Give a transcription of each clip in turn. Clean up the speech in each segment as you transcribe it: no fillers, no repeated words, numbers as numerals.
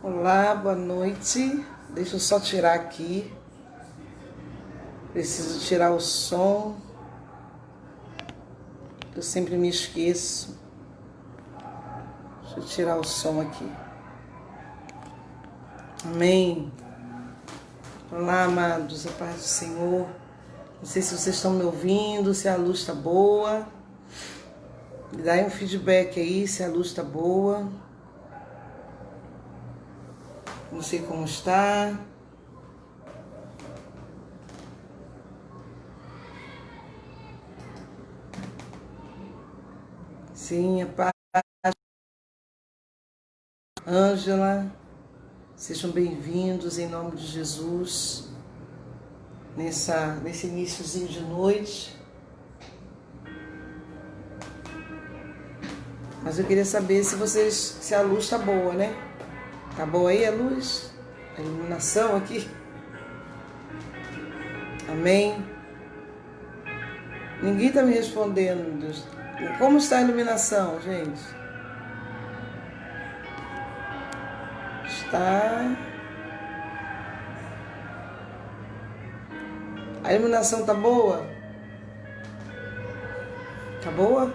Olá, boa noite. Deixa eu só tirar aqui. Preciso tirar o som. Eu sempre me esqueço. Deixa eu tirar o som aqui. Amém. Olá, amados, a paz do Senhor. Não sei se vocês estão me ouvindo, se a luz está boa. Me dá um feedback aí se a luz está boa. Não sei como está. Sim, a paz. Ângela, sejam bem-vindos em nome de Jesus. Nesse iníciozinho de noite. Mas eu queria saber se a luz está boa, né? Tá boa aí a luz? A iluminação aqui? Amém? Ninguém está me respondendo, Deus. Como está a iluminação, gente? Está... A iluminação tá boa? Tá boa?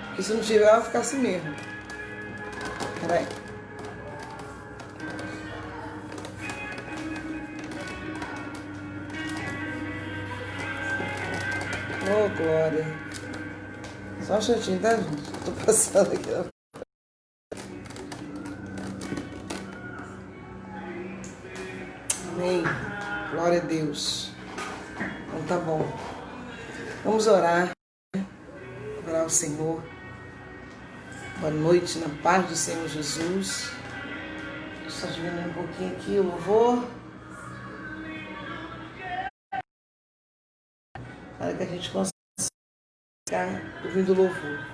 Porque se não tiver, vai ficar assim mesmo. Peraí. Oh, glória. Só um chatinho, tá, gente? Tô passando aqui, ó. Amém. Glória a Deus. Então tá bom. Vamos orar. Orar ao Senhor. Boa noite, na paz do Senhor Jesus. Só diminuir um pouquinho aqui o louvor. Para que a gente consiga ficar ouvindo o louvor.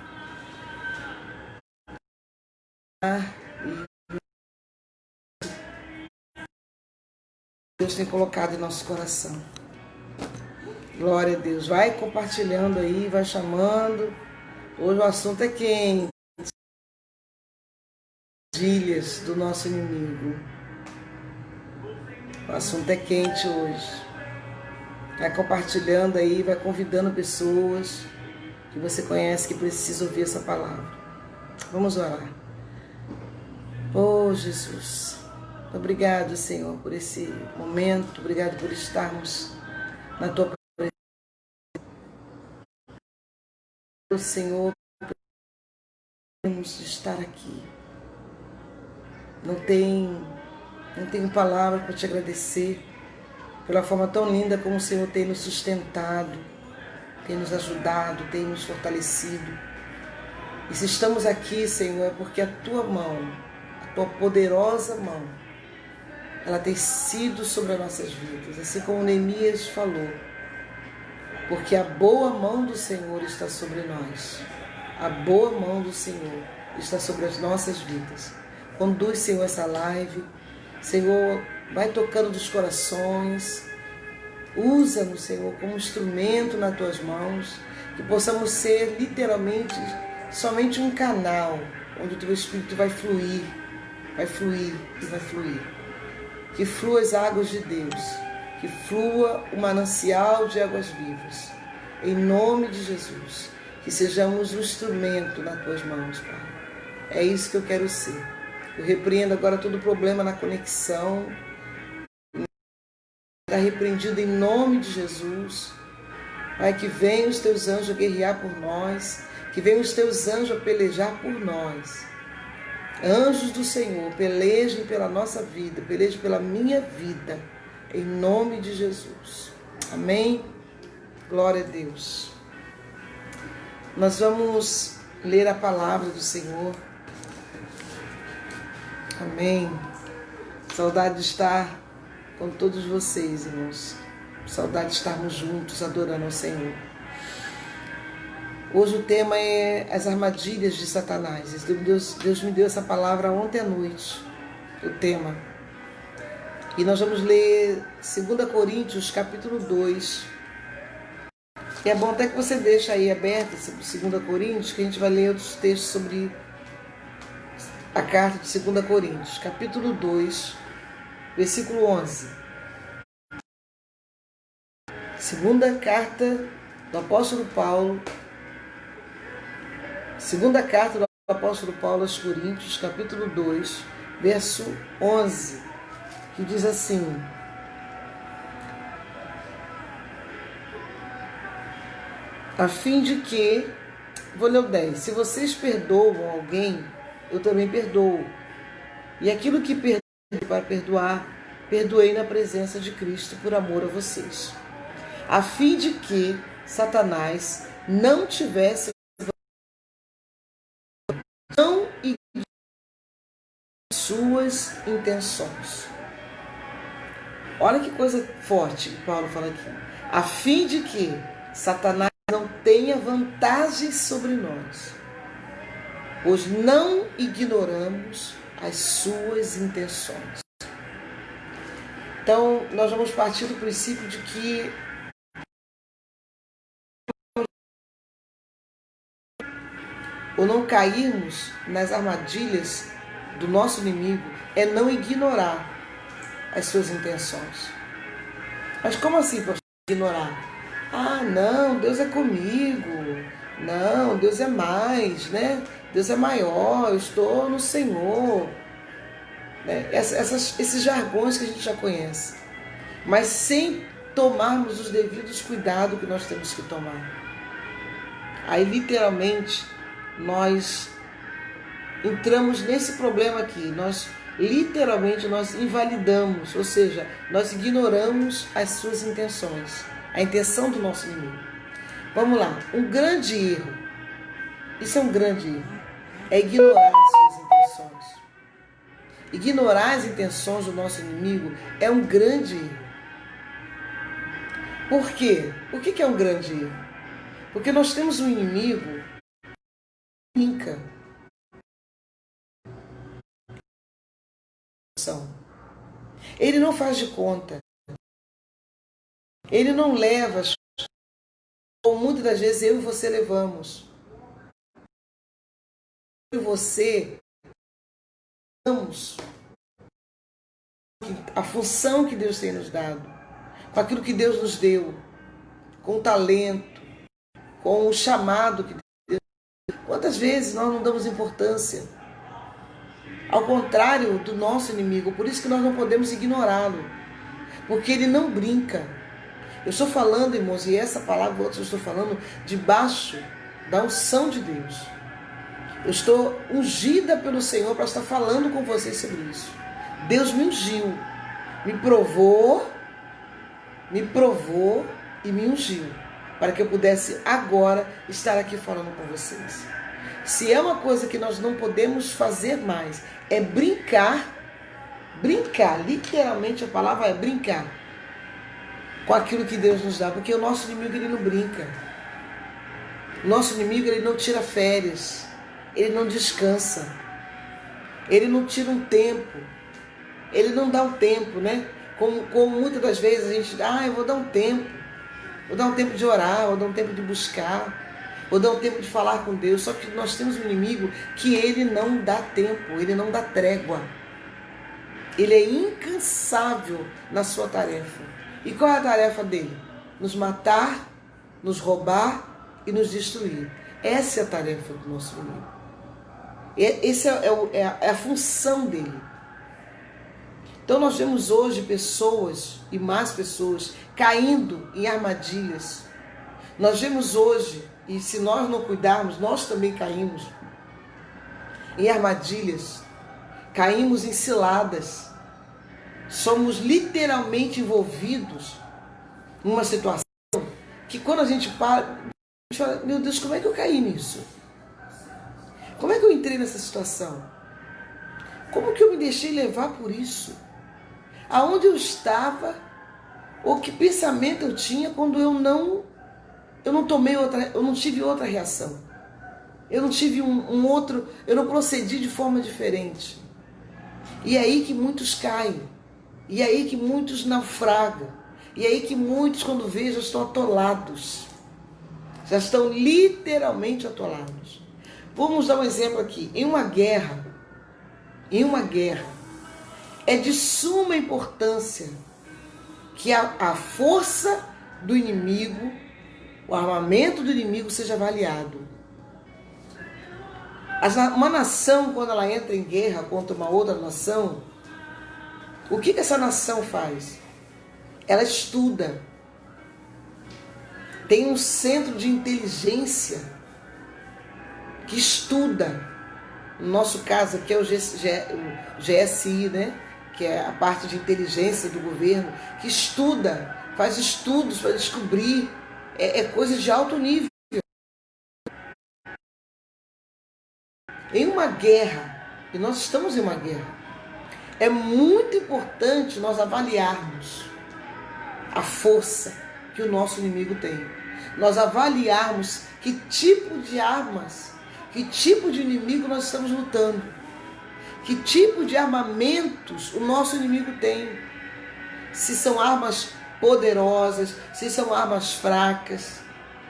Deus tem colocado em nosso coração. Glória a Deus. Vai compartilhando aí, vai chamando. Hoje o assunto é quente. Armadilhas do nosso inimigo. O assunto é quente hoje. Vai compartilhando aí, vai convidando pessoas que você conhece que precisam ouvir essa palavra. Vamos orar. Oh, Jesus. Obrigado, Senhor, por esse momento. Obrigado por estarmos na Tua presença. Senhor, podemos estar aqui. Não tenho palavras para te agradecer pela forma tão linda como o Senhor tem nos sustentado, tem nos ajudado, tem nos fortalecido. E se estamos aqui, Senhor, é porque a Tua mão, a Tua poderosa mão, ela tem sido sobre as nossas vidas, assim como Neemias falou, porque a boa mão do Senhor está sobre nós. A boa mão do Senhor está sobre as nossas vidas. Conduz, Senhor, essa live. Senhor, vai tocando dos corações. Usa-nos, Senhor, como instrumento nas Tuas mãos. Que possamos ser, literalmente, somente um canal onde o Teu Espírito vai fluir e vai fluir. Que flua as águas de Deus, que flua o manancial de águas vivas. Em nome de Jesus, que sejamos um instrumento nas Tuas mãos, Pai. É isso que eu quero ser. Eu repreendo agora todo problema na conexão. Está repreendido em nome de Jesus. Pai, que venham os Teus anjos a guerrear por nós, que venham os Teus anjos a pelejar por nós. Anjos do Senhor, pelejem pela nossa vida, pelejem pela minha vida, em nome de Jesus. Amém? Glória a Deus. Nós vamos ler a palavra do Senhor. Amém. Saudade de estar com todos vocês, irmãos. Saudade de estarmos juntos, adorando ao Senhor. Hoje o tema é as armadilhas de Satanás. Deus me deu essa palavra ontem à noite, o tema. E nós vamos ler 2 Coríntios, capítulo 2. E é bom até que você deixe aí aberto 2 Coríntios, que a gente vai ler outros textos sobre a carta de 2 Coríntios, capítulo 2, versículo 11. Segunda carta do apóstolo Paulo, segunda carta do apóstolo Paulo aos Coríntios, capítulo 2, verso 11, que diz assim: a fim de que, vou ler o 10, se vocês perdoam alguém, eu também perdoo. E aquilo que perdoei para perdoar, perdoei na presença de Cristo por amor a vocês. A fim de que Satanás não tivesse não suas intenções. Olha que coisa forte que Paulo fala aqui. A fim de que Satanás não tenha vantagem sobre nós, pois não ignoramos as suas intenções. Então, nós vamos partir do princípio de que ou não cairmos nas armadilhas do nosso inimigo é não ignorar as suas intenções. Mas como assim, pastor, ignorar? Ah, não, Deus é comigo. Não, Deus é mais, né? Deus é maior, eu estou no Senhor. Né? Esses jargões que a gente já conhece. Mas sem tomarmos os devidos cuidados que nós temos que tomar. Aí, literalmente, nós entramos nesse problema aqui. Nós invalidamos, ou seja, nós ignoramos as suas intenções, a intenção do nosso inimigo. Vamos lá, um grande erro, isso é um grande erro, é ignorar as suas intenções. Ignorar as intenções do nosso inimigo é um grande erro. Por quê? Por que é um grande erro? Porque nós temos um inimigo que brinca. Ele não faz de conta. Ele não leva as coisas, como muitas das vezes eu e você levamos. Eu e você levamos a função que Deus tem nos dado, com aquilo que Deus nos deu, com o talento, com o chamado que Deus nos deu. Quantas vezes nós não damos importância? Ao contrário do nosso inimigo, por isso que nós não podemos ignorá-lo, porque ele não brinca. Eu estou falando, irmãos, e essa palavra eu estou falando debaixo da unção de Deus. Eu estou ungida pelo Senhor para estar falando com vocês sobre isso. Deus me ungiu, me provou e me ungiu, para que eu pudesse agora estar aqui falando com vocês. Se é uma coisa que nós não podemos fazer mais, é brincar, literalmente a palavra é brincar, com aquilo que Deus nos dá, porque o nosso inimigo ele não brinca. O nosso inimigo ele não tira férias, ele não descansa, ele não tira um tempo, ele não dá um tempo, né? Como muitas das vezes a gente dá, eu vou dar um tempo de orar, vou dar um tempo de buscar, vou dar um tempo de falar com Deus. Só que nós temos um inimigo que ele não dá tempo, ele não dá trégua. Ele é incansável na sua tarefa. E qual é a tarefa dele? Nos matar, nos roubar e nos destruir. Essa é a tarefa do nosso inimigo. Essa é a função dele. Então nós vemos hoje pessoas e mais pessoas caindo em armadilhas. Nós vemos hoje, e se nós não cuidarmos, nós também caímos em armadilhas, caímos em ciladas. Somos literalmente envolvidos numa situação que quando a gente para, a gente fala, meu Deus, como é que eu caí nisso? Como é que eu entrei nessa situação? Como que eu me deixei levar por isso? Aonde eu estava? Ou que pensamento eu tinha quando eu não tive outra reação? Eu não tive eu não procedi de forma diferente. E é aí que muitos caem. E é aí que muitos naufragam. E é aí que muitos, quando vêem, já estão atolados. Já estão literalmente atolados. Vamos dar um exemplo aqui. Em uma guerra, em uma guerra, é de suma importância que a força do inimigo, o armamento do inimigo seja avaliado. Uma nação, quando ela entra em guerra contra uma outra nação, o que essa nação faz? Ela estuda. Tem um centro de inteligência que estuda. No nosso caso aqui é o GSI, né? Que é a parte de inteligência do governo, que estuda, faz estudos para descobrir, coisa de alto nível. Em uma guerra, e nós estamos em uma guerra, é muito importante nós avaliarmos a força que o nosso inimigo tem. Nós avaliarmos que tipo de armas, que tipo de inimigo nós estamos lutando. Que tipo de armamentos o nosso inimigo tem. Se são armas poderosas, se são armas fracas.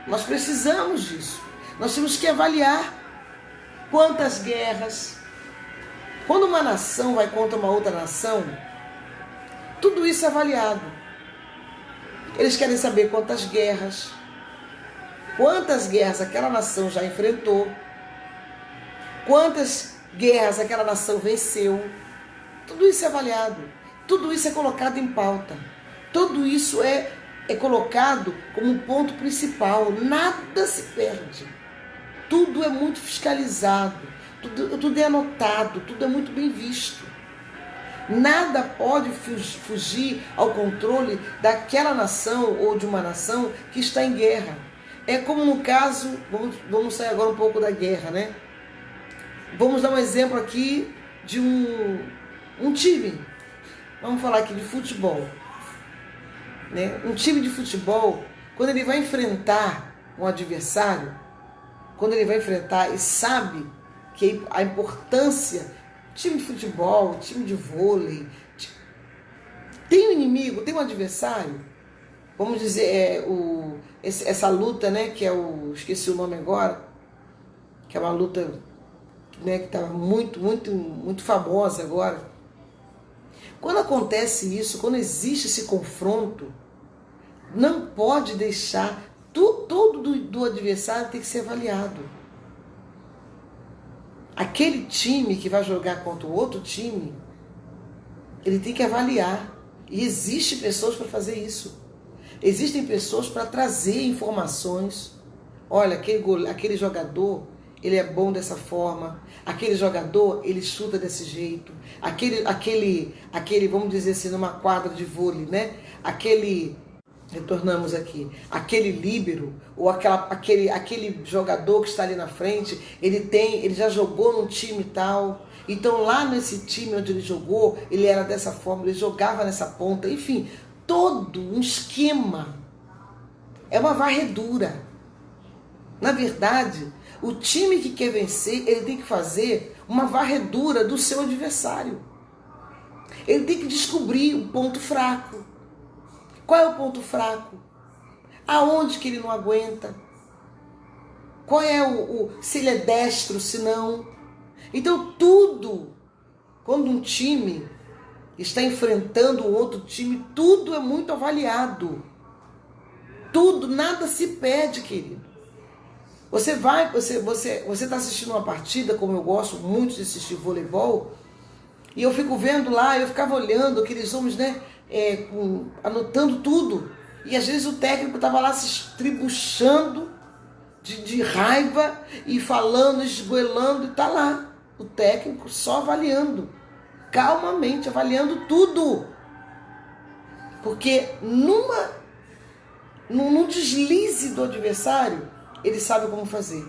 Nós precisamos disso. Nós temos que avaliar quantas guerras. Quando uma nação vai contra uma outra nação, tudo isso é avaliado. Eles querem saber quantas guerras aquela nação já enfrentou, quantas guerras aquela nação venceu. Tudo isso é avaliado, tudo isso é colocado em pauta, tudo isso é colocado como um ponto principal. Nada se perde, tudo é muito fiscalizado, tudo é anotado, tudo é muito bem visto. Nada pode fugir ao controle daquela nação ou de uma nação que está em guerra. É como no caso, vamos sair agora um pouco da guerra, né? Vamos dar um exemplo aqui de um time. Vamos falar aqui de futebol. Né? Um time de futebol, quando ele vai enfrentar um adversário, quando ele vai enfrentar e sabe que a importância, time de futebol, time de vôlei, tem um inimigo, tem um adversário, vamos dizer, essa luta, né, que é esqueci o nome agora, que é uma luta, né, que está muito famosa agora. Quando acontece isso, quando existe esse confronto, não pode deixar, todo do adversário tem que ser avaliado. Aquele time que vai jogar contra o outro time, ele tem que avaliar. E existem pessoas para fazer isso. Existem pessoas para trazer informações. Olha, aquele jogador, ele é bom dessa forma. Aquele jogador, ele chuta desse jeito. Aquele, vamos dizer assim, numa quadra de vôlei, né? Retornamos aqui. Aquele líbero, ou aquele jogador que está ali na frente, ele já jogou num time tal. Então lá nesse time onde ele jogou, ele era dessa forma, ele jogava nessa ponta, enfim, todo um esquema. É uma varredura. Na verdade, o time que quer vencer, ele tem que fazer uma varredura do seu adversário. Ele tem que descobrir o ponto fraco. Qual é o ponto fraco? Aonde que ele não aguenta? Qual é se ele é destro, se não? Então tudo, quando um time está enfrentando um outro time, tudo é muito avaliado. Tudo, nada se perde, querido. Você está assistindo uma partida, como eu gosto muito de assistir voleibol, e eu fico vendo lá, eu ficava olhando aqueles homens, né, anotando tudo, e às vezes o técnico estava lá se estribuchando de raiva e falando, esgoelando, e está lá o técnico só avaliando, calmamente, avaliando tudo, porque num deslize do adversário, ele sabe como fazer.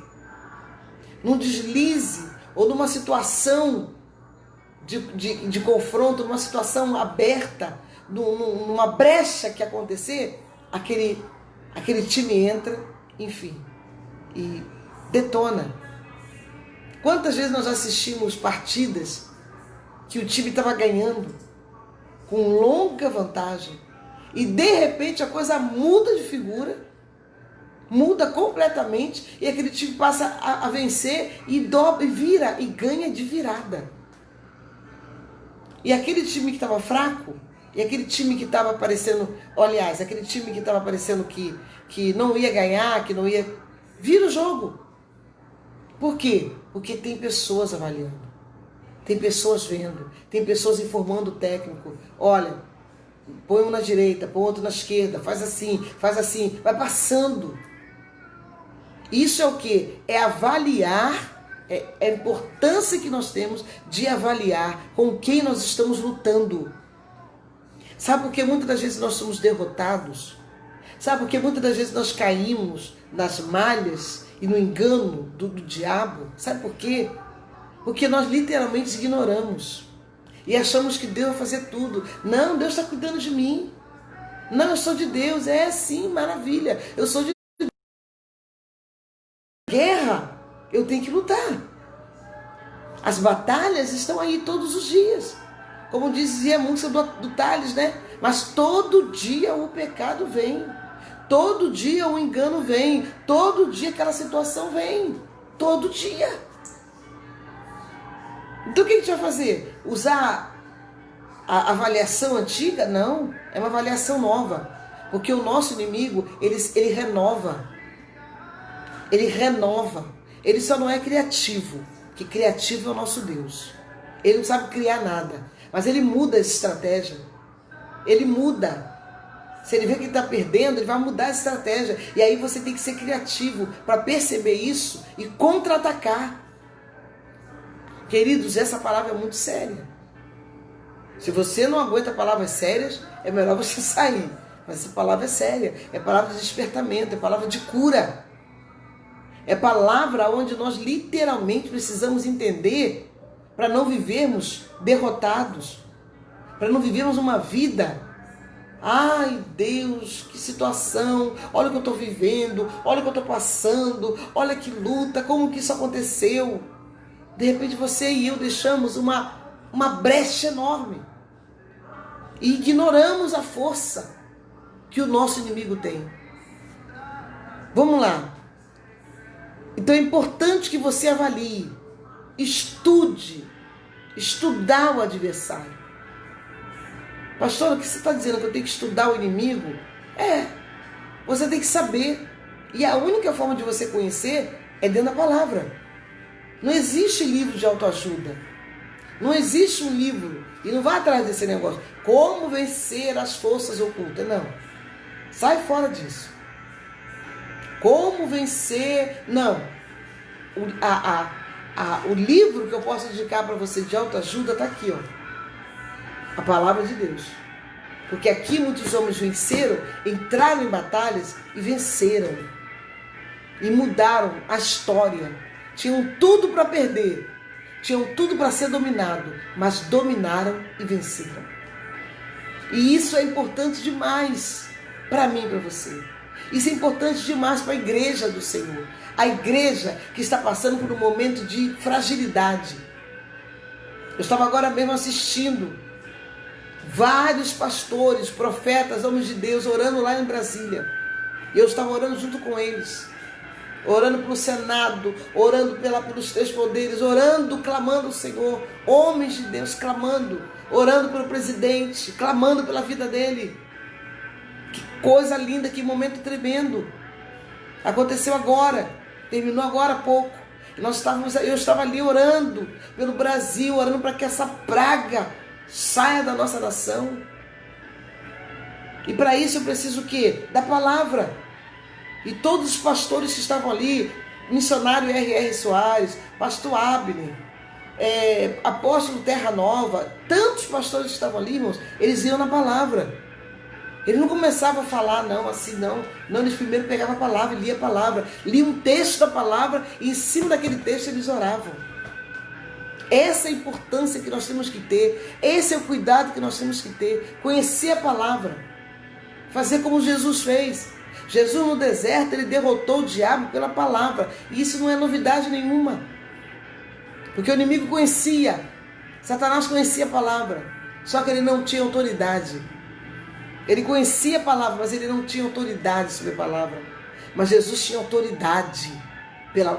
Num deslize ou numa situação de confronto, numa situação aberta, numa brecha que acontecer, aquele time entra, enfim, e detona. Quantas vezes nós assistimos partidas que o time estava ganhando com longa vantagem e de repente a coisa muda de figura, muda completamente e aquele time passa a vencer e dobra, e vira e ganha de virada. E aquele time que estava fraco, e aquele time que estava parecendo, aliás, aquele time que estava parecendo que não ia ganhar, que não ia, vira o jogo. Por quê? Porque tem pessoas avaliando, tem pessoas vendo, tem pessoas informando o técnico. Olha, põe um na direita, põe outro na esquerda, faz assim, vai passando. Isso é o quê? É avaliar, é a importância que nós temos de avaliar com quem nós estamos lutando. Sabe por que muitas das vezes nós somos derrotados? Sabe por que muitas das vezes nós caímos nas malhas e no engano do diabo? Sabe por quê? Porque nós literalmente ignoramos e achamos que Deus vai fazer tudo. Não, Deus está cuidando de mim. Não, eu sou de Deus. É sim, maravilha. Eu sou de guerra. Eu tenho que lutar. As batalhas estão aí todos os dias. Como dizia a música do Tales, né? Mas todo dia o pecado vem. Todo dia o engano vem. Todo dia aquela situação vem. Todo dia. Então o que a gente vai fazer? Usar a avaliação antiga? Não. É uma avaliação nova. Porque o nosso inimigo, ele renova. Ele renova. Ele só não é criativo. Que criativo é o nosso Deus. Ele não sabe criar nada. Mas ele muda essa estratégia. Ele muda. Se ele vê que ele está perdendo, ele vai mudar a estratégia. E aí você tem que ser criativo para perceber isso e contra-atacar. Queridos, essa palavra é muito séria. Se você não aguenta palavras sérias, é melhor você sair. Mas essa palavra é séria. É palavra de despertamento, é palavra de cura. É palavra onde nós literalmente precisamos entender para não vivermos derrotados, para não vivermos uma vida, ai Deus, que situação, olha o que eu estou vivendo, olha o que eu estou passando, olha que luta, como que isso aconteceu. De repente você e eu deixamos uma brecha enorme e ignoramos a força que o nosso inimigo tem. Vamos lá. Então é importante que você avalie, estudar o adversário. Pastor, o que você está dizendo? Que eu tenho que estudar o inimigo? Você tem que saber. E a única forma de você conhecer é dentro da palavra. Não existe livro de autoajuda. Não existe um livro, e não vá atrás desse negócio, como vencer as forças ocultas. Não. Sai fora disso. Como vencer... Não. O livro que eu posso indicar para você de autoajuda está aqui, ó. A palavra de Deus. Porque aqui muitos homens venceram, entraram em batalhas e venceram. E mudaram a história. Tinham tudo para perder. Tinham tudo para ser dominado. Mas dominaram e venceram. E isso é importante demais para mim e para você. Isso é importante demais para a igreja do Senhor. A igreja que está passando por um momento de fragilidade. Eu estava agora mesmo assistindo vários pastores, profetas, homens de Deus, orando lá em Brasília. E eu estava orando junto com eles. Orando pelo Senado, orando pelos três poderes, orando, clamando ao Senhor. Homens de Deus clamando, orando pelo presidente, clamando pela vida dele. Que coisa linda, que momento tremendo. Aconteceu agora, terminou agora há pouco. Eu estava ali orando pelo Brasil, orando para que essa praga saia da nossa nação. E para isso eu preciso o quê? Da palavra. E todos os pastores que estavam ali, missionário R.R. Soares, pastor Abner, apóstolo Terra Nova, tantos pastores que estavam ali, irmãos, eles iam na palavra. Ele não começava a falar, não, assim, não. Não, eles primeiro pegavam a palavra, lia a palavra, lia um texto da palavra e em cima daquele texto eles oravam. Essa é a importância que nós temos que ter, esse é o cuidado que nós temos que ter, conhecer a palavra, fazer como Jesus fez. Jesus no deserto, ele derrotou o diabo pela palavra, e isso não é novidade nenhuma, porque o inimigo conhecia, Satanás conhecia a palavra, só que ele não tinha autoridade. Ele conhecia a palavra, mas ele não tinha autoridade sobre a palavra. Mas Jesus tinha autoridade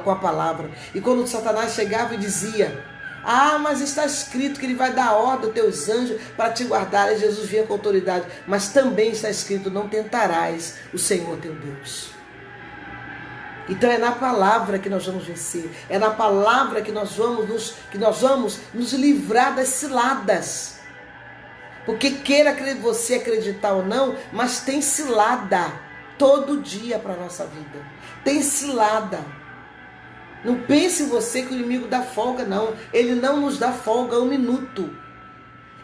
com a palavra. E quando Satanás chegava e dizia, Ah, mas está escrito que ele vai dar ordem aos teus anjos para te guardar. E Jesus vinha com autoridade. Mas também está escrito, não tentarás o Senhor teu Deus. Então é na palavra que nós vamos vencer. É na palavra que nós vamos nos livrar das ciladas. Porque queira você acreditar ou não, mas tem cilada todo dia para a nossa vida. Tem cilada. Não pense você que o inimigo dá folga, não. Ele não nos dá folga um minuto.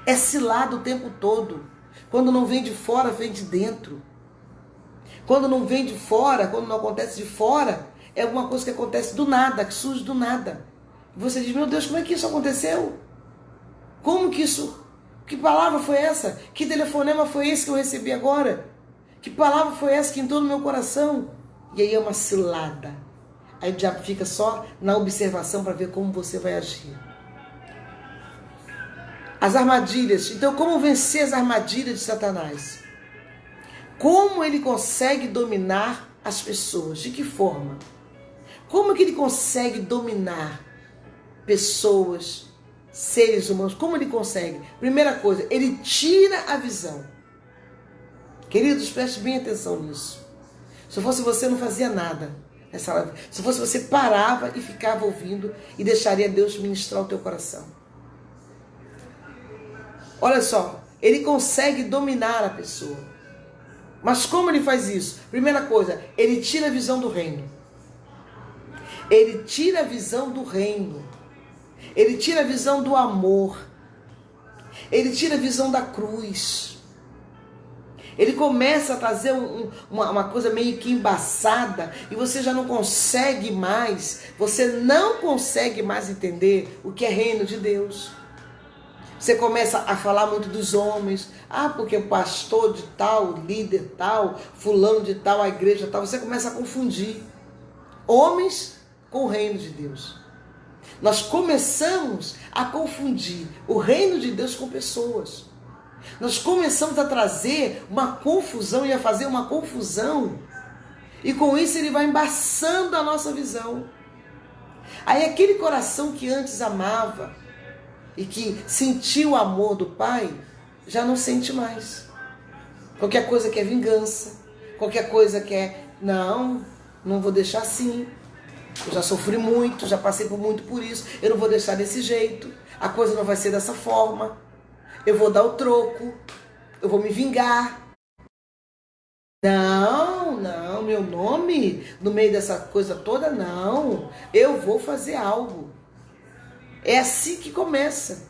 É cilado o tempo todo. Quando não vem de fora, vem de dentro. Quando não vem de fora, quando não acontece de fora, é alguma coisa que acontece do nada, que surge do nada. E você diz, meu Deus, como é que isso aconteceu? Como que isso... Que palavra foi essa? Que telefonema foi esse que eu recebi agora? Que palavra foi essa que entrou no meu coração? E aí é uma cilada. Aí o diabo fica só na observação para ver como você vai agir. As armadilhas. Então, como vencer as armadilhas de Satanás? Como ele consegue dominar as pessoas? De que forma? Como que ele consegue dominar pessoas, seres humanos? Como ele consegue? Primeira coisa, ele tira a visão. Queridos, preste bem atenção nisso. Se eu fosse você, não fazia nada nessa live. Se fosse você, parava e ficava ouvindo e deixaria Deus ministrar o teu coração. Olha só, ele consegue dominar a pessoa. Mas como ele faz isso? Primeira coisa, ele tira a visão do reino. Ele tira a visão do reino. Ele tira a visão do amor. Ele tira a visão da cruz. Ele começa a trazer uma coisa meio que embaçada e você já não consegue mais, você não consegue mais entender o que é reino de Deus. Você começa a falar muito dos homens. Ah, porque o pastor de tal, líder tal, fulano de tal, a igreja tal. Você começa a confundir homens com o reino de Deus. Nós começamos a confundir o reino de Deus com pessoas. Nós começamos a trazer uma confusão e a fazer uma confusão. E com isso ele vai embaçando a nossa visão. Aí aquele coração que antes amava e que sentiu o amor do Pai, já não sente mais. Qualquer coisa quer vingança. Qualquer coisa quer, não vou deixar assim. Eu já sofri muito, já passei muito por isso. Eu não vou deixar desse jeito. A coisa não vai ser dessa forma. Eu vou dar o troco. Eu vou me vingar. Não, meu nome no meio dessa coisa toda, não. Eu vou fazer algo. É assim que começa.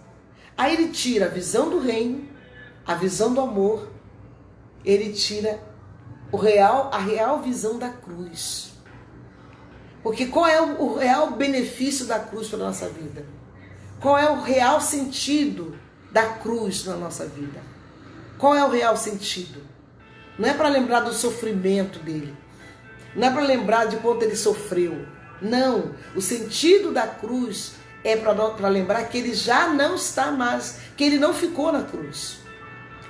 Aí ele tira a visão do reino, a visão do amor. Ele tira a real visão da cruz. Porque qual é o real benefício da cruz para a nossa vida? Qual é o real sentido da cruz na nossa vida? Qual é o real sentido? Não é para lembrar do sofrimento dele. Não é para lembrar de quanto ele sofreu. Não. O sentido da cruz é para lembrar que ele já não está mais, que ele não ficou na cruz.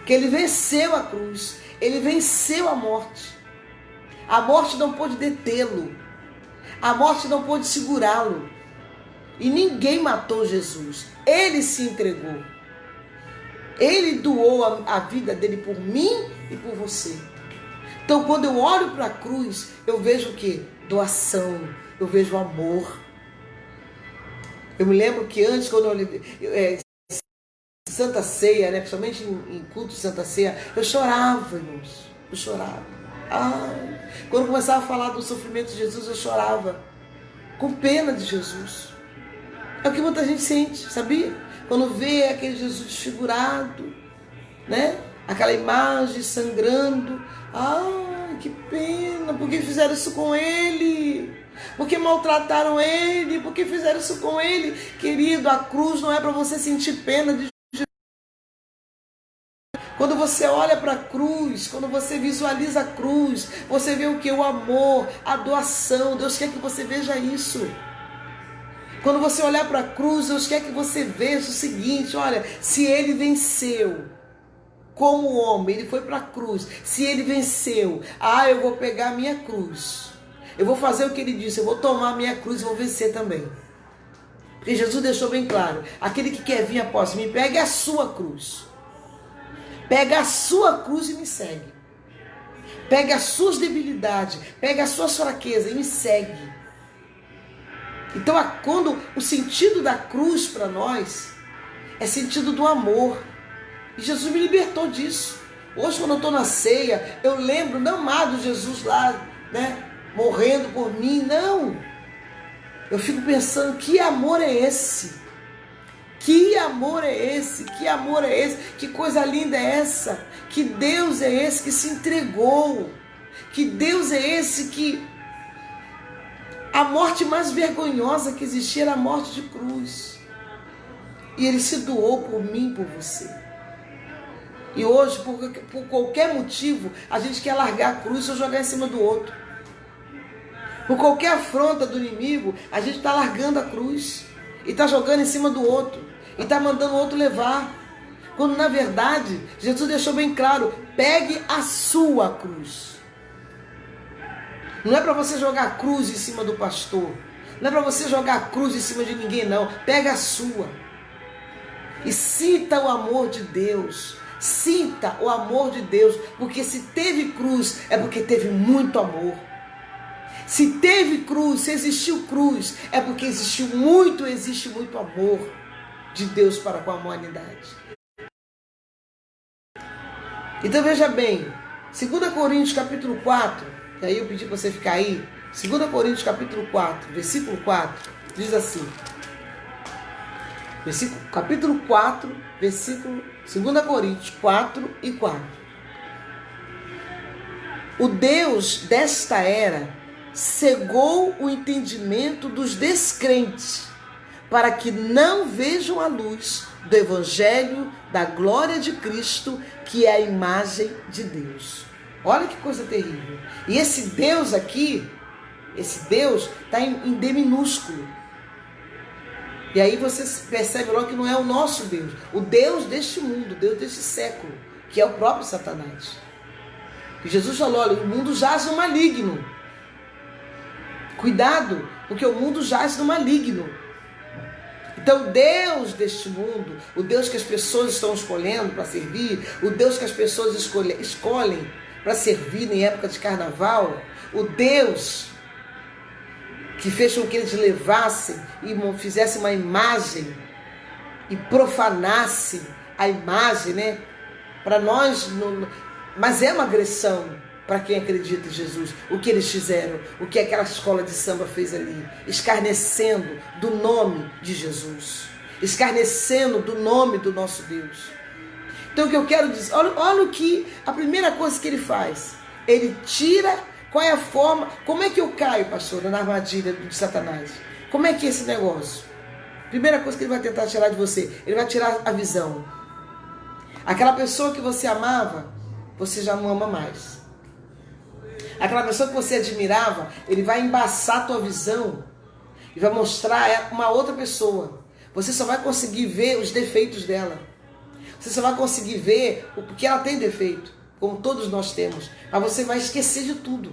Que ele venceu a cruz. Ele venceu a morte. A morte não pôde detê-lo. A morte não pôde segurá-lo. E ninguém matou Jesus. Ele se entregou. Ele doou a vida dele por mim e por você. Então, quando eu olho para a cruz, eu vejo o quê? Doação. Eu vejo amor. Eu me lembro que antes, quando Santa Ceia, né, principalmente em culto de Santa Ceia, eu chorava, irmãos. Eu chorava. Quando eu começava a falar do sofrimento de Jesus, eu chorava. Com pena de Jesus. É o que muita gente sente, sabia? Quando vê aquele Jesus desfigurado, né? Aquela imagem sangrando. Que pena, por que fizeram isso com ele? Por que maltrataram ele? Por que fizeram isso com ele? Querido, a cruz não é para você sentir pena de Jesus. Quando você olha para a cruz, quando você visualiza a cruz, você vê o que? O amor, a doação. Deus quer que você veja isso. Quando você olhar para a cruz, Deus quer que você veja o seguinte, olha, se ele venceu como homem, ele foi para a cruz, se ele venceu, eu vou pegar a minha cruz, eu vou fazer o que ele disse, eu vou tomar a minha cruz e vou vencer também. Porque Jesus deixou bem claro, aquele que quer vir após mim, pegue a sua cruz. Pega a sua cruz e me segue. Pega as suas debilidades, pega as suas fraquezas e me segue. Então, quando o sentido da cruz para nós é sentido do amor. E Jesus me libertou disso. Hoje, quando eu estou na ceia, eu lembro, não amado Jesus lá, né, morrendo por mim, não. Eu fico pensando, que amor é esse? Que amor é esse? Que amor é esse? Que coisa linda é essa? Que Deus é esse que se entregou? Que Deus é esse que... A morte mais vergonhosa que existia era a morte de cruz. E Ele se doou por mim, por você. E hoje, por qualquer motivo, a gente quer largar a cruz e jogar em cima do outro. Por qualquer afronta do inimigo, a gente está largando a cruz. E está jogando em cima do outro. E está mandando o outro levar. Quando, na verdade, Jesus deixou bem claro, pegue a sua cruz. Não é para você jogar a cruz em cima do pastor. Não é para você jogar a cruz em cima de ninguém, não. Pega a sua. E sinta o amor de Deus. Sinta o amor de Deus. Porque se teve cruz, é porque teve muito amor. Se teve cruz, se existiu cruz, é porque existe muito amor de Deus para com a humanidade. Então veja bem, 2 Coríntios capítulo 4, e aí eu pedi para você ficar aí, 2 Coríntios capítulo 4, versículo 4, diz assim, capítulo 4, versículo 2 Coríntios 4 e 4. O Deus desta era cegou o entendimento dos descrentes, para que não vejam a luz do Evangelho da glória de Cristo, que é a imagem de Deus. Olha que coisa terrível. E esse Deus aqui, esse Deus está em D minúsculo. E aí você percebe logo que não é o nosso Deus, o Deus deste mundo, o Deus deste século, que é o próprio Satanás. E Jesus falou, olha, o mundo jaz no maligno. Cuidado, porque o mundo jaz no maligno. Então o Deus deste mundo, o Deus que as pessoas estão escolhendo para servir, o Deus que as pessoas escolhem para servir em época de carnaval, o Deus que fez com que eles levassem e fizessem uma imagem e profanassem a imagem, né? Para nós, mas é uma agressão para quem acredita em Jesus. O que eles fizeram, o que aquela escola de samba fez ali, escarnecendo do nome de Jesus, escarnecendo do nome do nosso Deus. Então o que eu quero dizer, olha o que, a primeira coisa que ele faz, ele tira, qual é a forma, como é que eu caio, pastor, na armadilha de Satanás? Como é que é esse negócio? Primeira coisa que ele vai tentar tirar de você, ele vai tirar a visão. Aquela pessoa que você amava, você já não ama mais. Aquela pessoa que você admirava, ele vai embaçar a tua visão e vai mostrar uma outra pessoa. Você só vai conseguir ver os defeitos dela. Você só vai conseguir ver o que ela tem defeito, como todos nós temos. Mas você vai esquecer de tudo.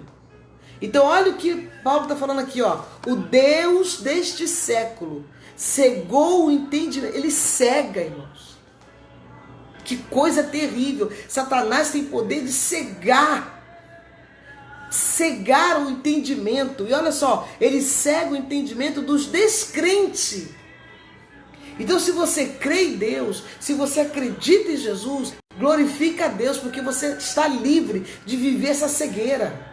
Então olha o que Paulo está falando aqui, ó. O Deus deste século cegou o entendimento. Ele cega, irmãos. Que coisa terrível. Satanás tem poder de cegar o entendimento. E olha só, ele cega o entendimento dos descrentes. Então se você crê em Deus, se você acredita em Jesus, glorifica a Deus, porque você está livre de viver essa cegueira.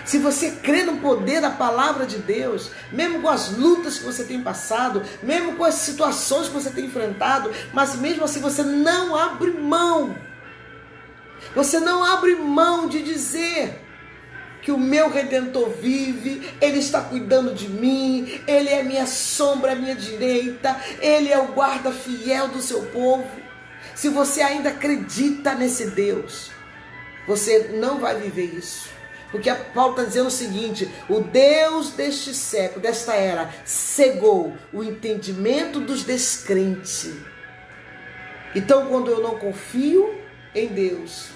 Se você crê no poder da palavra de Deus, mesmo com as lutas que você tem passado, mesmo com as situações que você tem enfrentado, mas mesmo assim você não abre mão. Você não abre mão de dizer que o meu Redentor vive, Ele está cuidando de mim, Ele é minha sombra, minha direita, Ele é o guarda fiel do seu povo. Se você ainda acredita nesse Deus, você não vai viver isso. Porque Paulo está dizendo o seguinte, o Deus deste século, desta era, cegou o entendimento dos descrentes. Então quando eu não confio em Deus,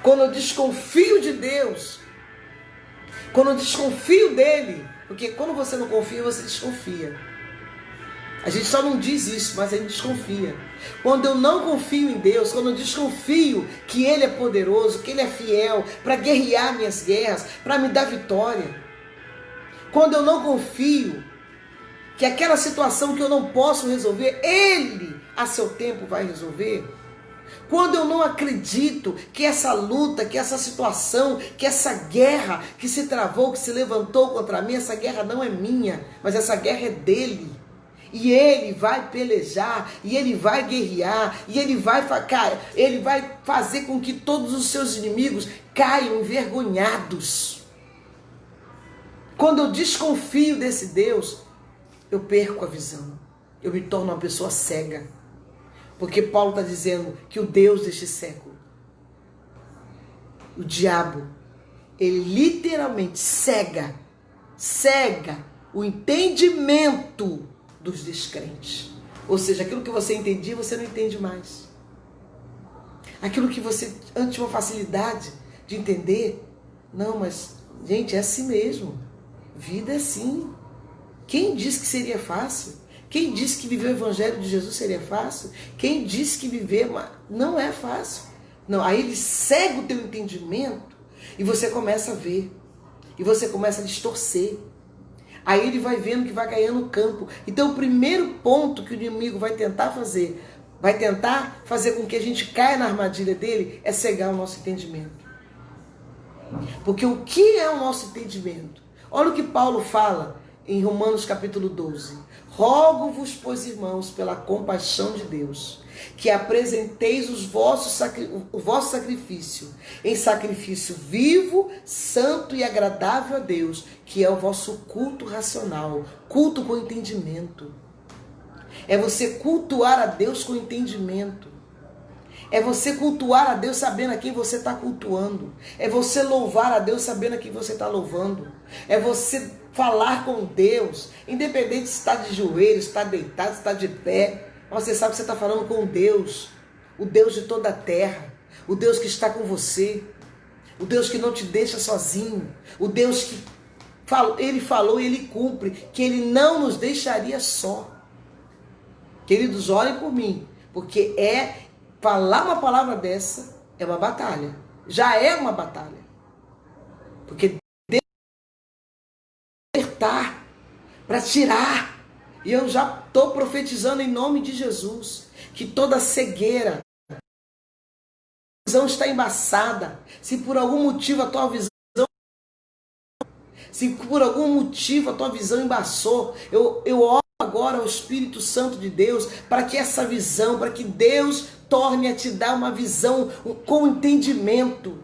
quando eu desconfio de Deus, quando eu desconfio dele, Porque quando você não confia, você desconfia. A gente só não diz isso, mas a gente desconfia. Quando eu não confio em Deus, quando eu desconfio que Ele é poderoso, que Ele é fiel para guerrear minhas guerras, para me dar vitória. Quando eu não confio que aquela situação que eu não posso resolver, Ele, a seu tempo, vai resolver. Quando eu não acredito que essa luta, que essa situação, que essa guerra que se travou, que se levantou contra mim, essa guerra não é minha, mas essa guerra é dele. E ele vai pelejar, e ele vai guerrear, e ele vai fazer com que todos os seus inimigos caiam envergonhados. Quando eu desconfio desse Deus, eu perco a visão. Eu me torno uma pessoa cega. Porque Paulo está dizendo que o Deus deste século, o diabo, ele literalmente cega o entendimento dos descrentes. Ou seja, aquilo que você entendia, você não entende mais. Aquilo que você antes tinha uma facilidade de entender, não, mas, gente, é assim mesmo. Vida é assim. Quem disse que seria fácil? Quem disse que viver o evangelho de Jesus seria fácil? Quem disse que viver não é fácil? Não, aí ele cega o teu entendimento e você começa a ver. E você começa a distorcer. Aí ele vai vendo que vai ganhando campo. Então o primeiro ponto que o inimigo vai tentar fazer com que a gente caia na armadilha dele, é cegar o nosso entendimento. Porque o que é o nosso entendimento? Olha o que Paulo fala em Romanos capítulo 12. Rogo-vos, pois, irmãos, pela compaixão de Deus, que apresenteis o vosso sacrifício em sacrifício vivo, santo e agradável a Deus, que é o vosso culto racional, culto com entendimento. É você cultuar a Deus com entendimento. É você cultuar a Deus sabendo a quem você está cultuando. É você louvar a Deus sabendo a quem você está louvando. É você falar com Deus, independente se está de joelhos, se está deitado, se está de pé. Você sabe que você está falando com Deus, o Deus de toda a terra, o Deus que está com você, o Deus que não te deixa sozinho, o Deus que Ele falou e Ele cumpre, que Ele não nos deixaria só. Queridos, orem por mim, porque falar uma palavra dessa é uma batalha. Já é uma batalha. Porque Deus vai libertar, para tirar. E eu já estou profetizando em nome de Jesus, que toda cegueira, a visão está embaçada. Se por algum motivo a tua visão embaçou, eu oro agora ao Espírito Santo de Deus, para que essa visão, para que Deus torne a te dar uma visão com entendimento.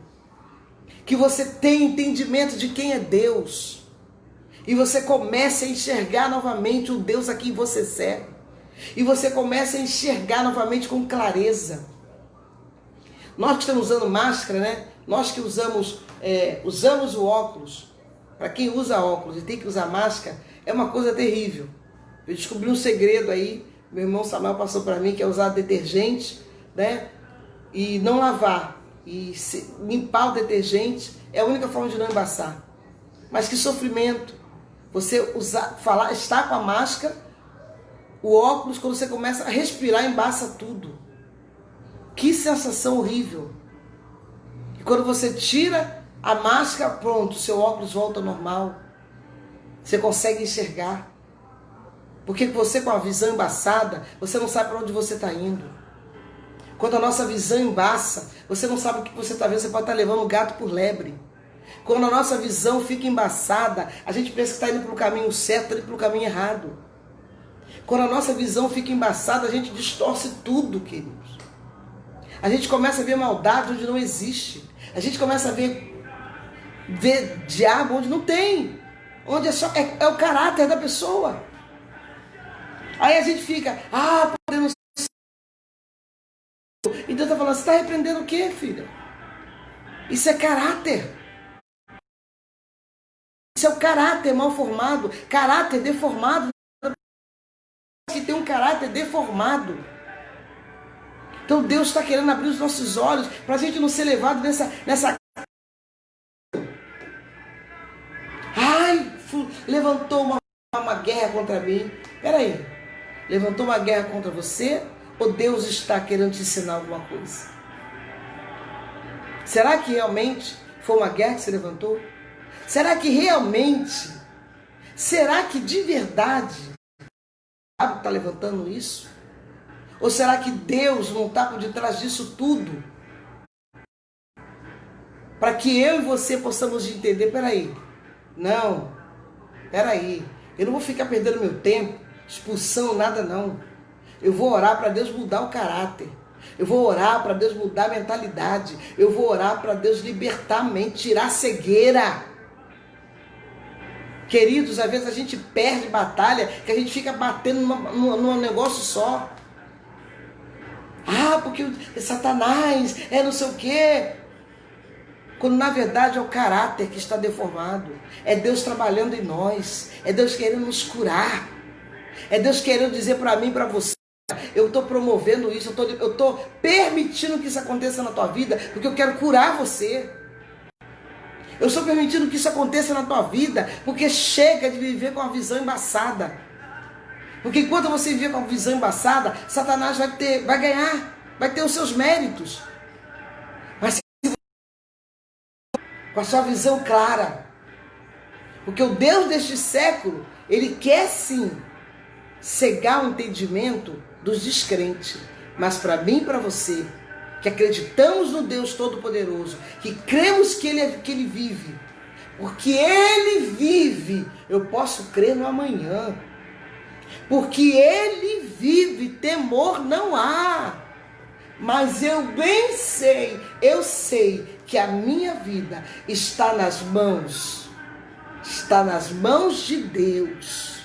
Que você tenha entendimento de quem é Deus. E você comece a enxergar novamente o Deus a quem você serve. E você comece a enxergar novamente com clareza. Nós que estamos usando máscara, né? Nós que usamos o óculos. Para quem usa óculos e tem que usar máscara, é uma coisa terrível. Eu descobri um segredo aí, meu irmão Samuel passou para mim, que é usar detergente, né? E não lavar. E limpar o detergente é a única forma de não embaçar. Mas que sofrimento. Você estar com a máscara, o óculos, quando você começa a respirar, embaça tudo. Que sensação horrível. E quando você tira a máscara, pronto, seu óculos volta ao normal. Você consegue enxergar. Porque você com a visão embaçada, você não sabe para onde você está indo. Quando a nossa visão embaça, você não sabe o que você está vendo, você pode estar levando o gato por lebre. Quando a nossa visão fica embaçada, a gente pensa que está indo para o caminho certo, está indo para o caminho errado. Quando a nossa visão fica embaçada, a gente distorce tudo, queridos. A gente começa a ver maldade onde não existe. A gente começa a ver diabo onde não tem. Onde é o caráter da pessoa. Aí a gente fica, podemos. E Deus está falando, você está repreendendo o quê, filha? Isso é caráter. Isso é o caráter mal formado, caráter deformado. Que tem um caráter deformado. Então Deus está querendo abrir os nossos olhos para a gente não ser levado nessa. levantou uma guerra contra mim. Peraí, levantou uma guerra contra você ou Deus está querendo te ensinar alguma coisa? Será que realmente foi uma guerra que se levantou? Será que realmente, será que de verdade o diabo está levantando isso? Ou será que Deus não está por detrás disso tudo? Para que eu e você possamos entender, peraí, eu não vou ficar perdendo meu tempo, expulsão, nada não. Eu vou orar para Deus mudar o caráter. Eu vou orar para Deus mudar a mentalidade. Eu vou orar para Deus libertar a mente, tirar a cegueira. Queridos, às vezes a gente perde batalha, que a gente fica batendo num negócio só. Ah, porque Satanás é não sei o quê. Quando na verdade é o caráter que está deformado. É Deus trabalhando em nós. É Deus querendo nos curar. É Deus querendo dizer para mim e para você: eu estou promovendo isso, eu estou permitindo que isso aconteça na tua vida, porque eu quero curar você. Eu estou permitindo que isso aconteça na tua vida, porque chega de viver com uma visão embaçada. Porque enquanto você viver com uma visão embaçada, Satanás vai ganhar, vai ter os seus méritos. Mas com a sua visão clara. Porque o Deus deste século, ele quer sim cegar o entendimento dos descrentes. Mas para mim e para você, que acreditamos no Deus Todo-Poderoso, que cremos que Ele vive, porque Ele vive, eu posso crer no amanhã. Porque Ele vive, temor não há. Mas eu sei que a minha vida está nas mãos de Deus.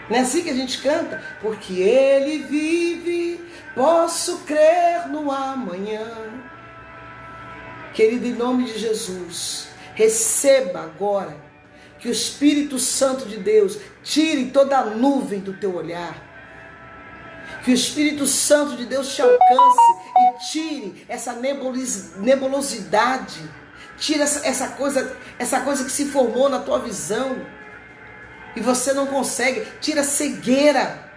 Não é assim que a gente canta? Porque Ele vive, posso crer no amanhã. Querido, em nome de Jesus, receba agora que o Espírito Santo de Deus tire toda a nuvem do teu olhar. Que o Espírito Santo de Deus te alcance e tire essa nebulosidade. Tire essa coisa que se formou na tua visão. E você não consegue. Tira a cegueira.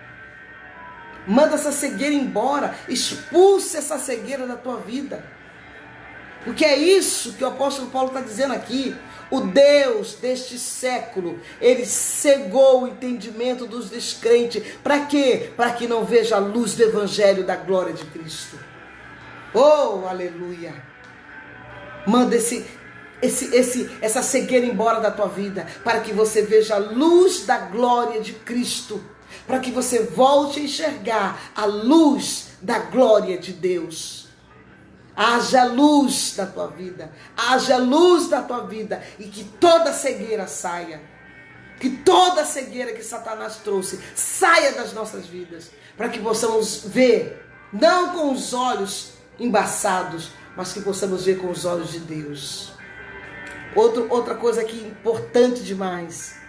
Manda essa cegueira embora. Expulse essa cegueira da tua vida. Porque é isso que o apóstolo Paulo está dizendo aqui. O Deus deste século, ele cegou o entendimento dos descrentes. Para quê? Para que não veja a luz do evangelho da glória de Cristo. Oh, aleluia. Manda essa cegueira embora da tua vida, para que você veja a luz da glória de Cristo. Para que você volte a enxergar a luz da glória de Deus. Haja luz da tua vida, haja luz da tua vida, e que toda cegueira saia, que toda cegueira que Satanás trouxe, saia das nossas vidas, para que possamos ver, não com os olhos embaçados, mas que possamos ver com os olhos de Deus. Outra coisa aqui importante demais.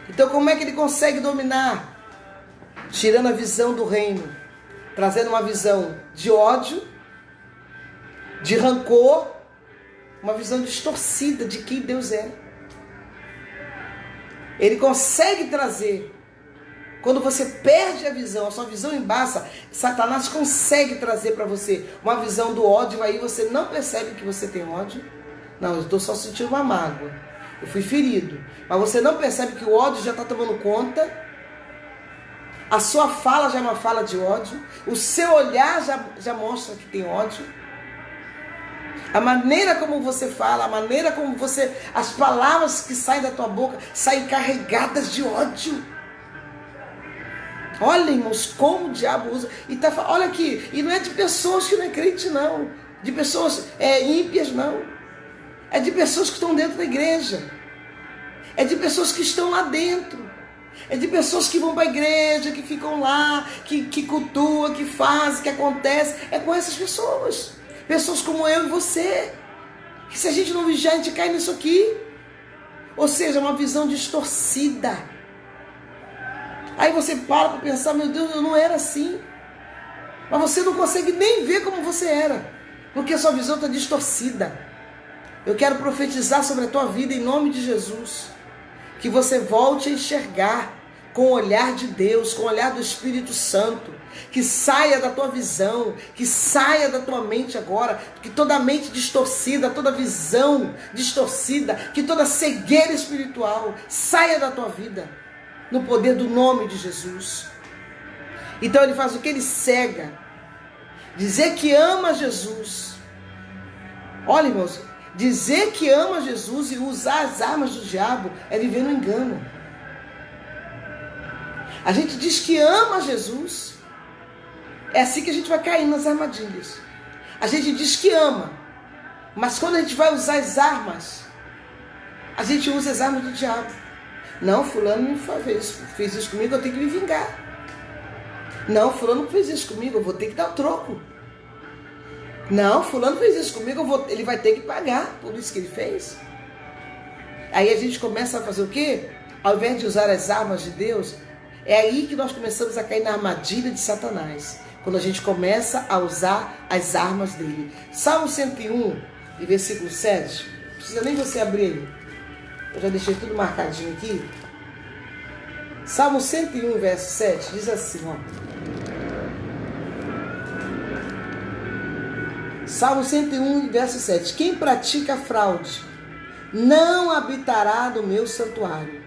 Então como é que ele consegue dominar? Tirando a visão do reino, trazendo uma visão de ódio, de rancor, uma visão distorcida de quem Deus é. Ele consegue trazer, quando você perde a visão, a sua visão embaça, Satanás consegue trazer para você uma visão do ódio, aí você não percebe que você tem ódio. Não, eu estou só sentindo uma mágoa, eu fui ferido, mas você não percebe que o ódio já está tomando conta. A sua fala já é uma fala de ódio, o seu olhar já mostra que tem ódio. A maneira como você fala, a maneira como você... As palavras que saem da tua boca saem carregadas de ódio. Olha, irmãos, como o diabo usa. Olha aqui, e não é de pessoas que não é crente, não. De pessoas ímpias, não. É de pessoas que estão dentro da igreja. É de pessoas que estão lá dentro. É de pessoas que vão para a igreja, que ficam lá, que cultuam, que fazem, que acontece. É com essas pessoas. Pessoas como eu e você, que se a gente não vigiar, a gente cai nisso aqui. Ou seja, uma visão distorcida. Aí você para pensar, meu Deus, eu não era assim. Mas você não consegue nem ver como você era, porque a sua visão está distorcida. Eu quero profetizar sobre a tua vida em nome de Jesus. Que você volte a enxergar com o olhar de Deus, com o olhar do Espírito Santo. Que saia da tua visão, que saia da tua mente agora, que toda mente distorcida, toda visão distorcida, que toda cegueira espiritual saia da tua vida, no poder do nome de Jesus. Então ele faz o que? Ele cega. Dizer que ama Jesus. Olha, irmãos, dizer que ama Jesus e usar as armas do diabo é viver no engano. A gente diz que ama Jesus, é assim que a gente vai cair nas armadilhas. A gente diz que ama, mas quando a gente vai usar as armas, a gente usa as armas do diabo. Não, fulano me fez isso comigo, eu tenho que me vingar. Não, fulano fez isso comigo, eu vou ter que dar o troco. Não, fulano fez isso comigo, ele vai ter que pagar por isso que ele fez. Aí a gente começa a fazer o quê? Ao invés de usar as armas de Deus, é aí que nós começamos a cair na armadilha de Satanás. Quando a gente começa a usar as armas dele. Salmo 101, versículo 7. Não precisa nem você abrir aí. Eu já deixei tudo marcadinho aqui. Salmo 101, verso 7, diz assim, ó. Salmo 101, verso 7. Quem pratica fraude não habitará no meu santuário.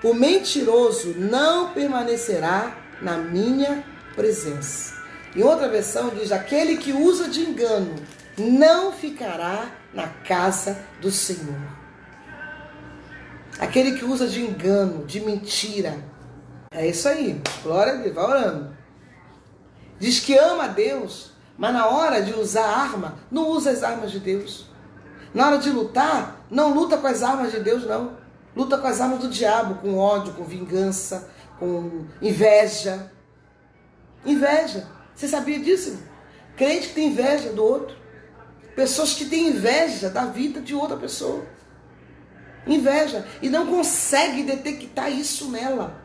O mentiroso não permanecerá na minha presença. Em outra versão diz, aquele que usa de engano não ficará na casa do Senhor. Aquele que usa de engano, de mentira. É isso aí. Glória a Deus. Vai orando. Diz que ama a Deus, mas na hora de usar a arma, não usa as armas de Deus. Na hora de lutar, não luta com as armas de Deus, não. Luta com as armas do diabo, com ódio, com vingança, com inveja. Inveja. Você sabia disso? Crente que tem inveja do outro. Pessoas que têm inveja da vida de outra pessoa. Inveja. E não consegue detectar isso nela.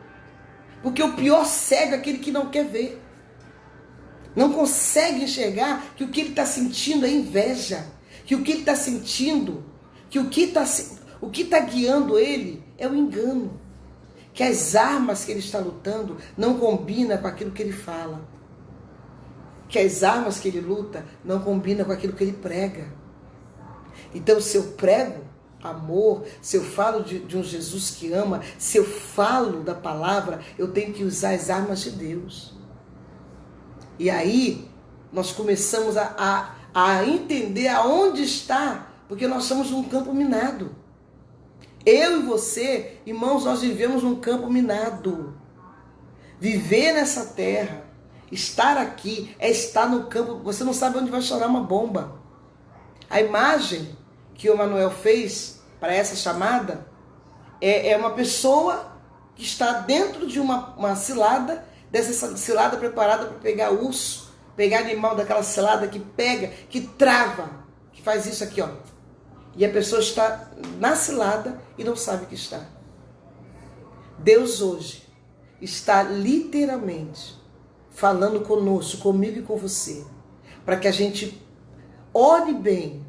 Porque o pior cego é aquele que não quer ver. Não consegue enxergar que o que ele está sentindo é inveja. Que o que ele está sentindo, que o que está guiando ele é o engano. Que as armas que ele está lutando não combinam com aquilo que ele fala. Que as armas que ele luta não combinam com aquilo que ele prega. Então, se eu prego amor, se eu falo de um Jesus que ama, se eu falo da palavra, eu tenho que usar as armas de Deus. E aí, nós começamos a entender aonde está, porque nós somos num campo minado. Eu e você, irmãos, nós vivemos num campo minado. Viver nessa terra, estar aqui, é estar no campo. Você não sabe onde vai estourar uma bomba. A imagem que o Manuel fez para essa chamada é uma pessoa que está dentro de uma cilada, dessa cilada preparada para pegar urso, pegar animal daquela cilada que pega, que trava, que faz isso aqui, ó. E a pessoa está na cilada e não sabe que está. Deus hoje está literalmente falando conosco, comigo e com você, para que a gente olhe bem,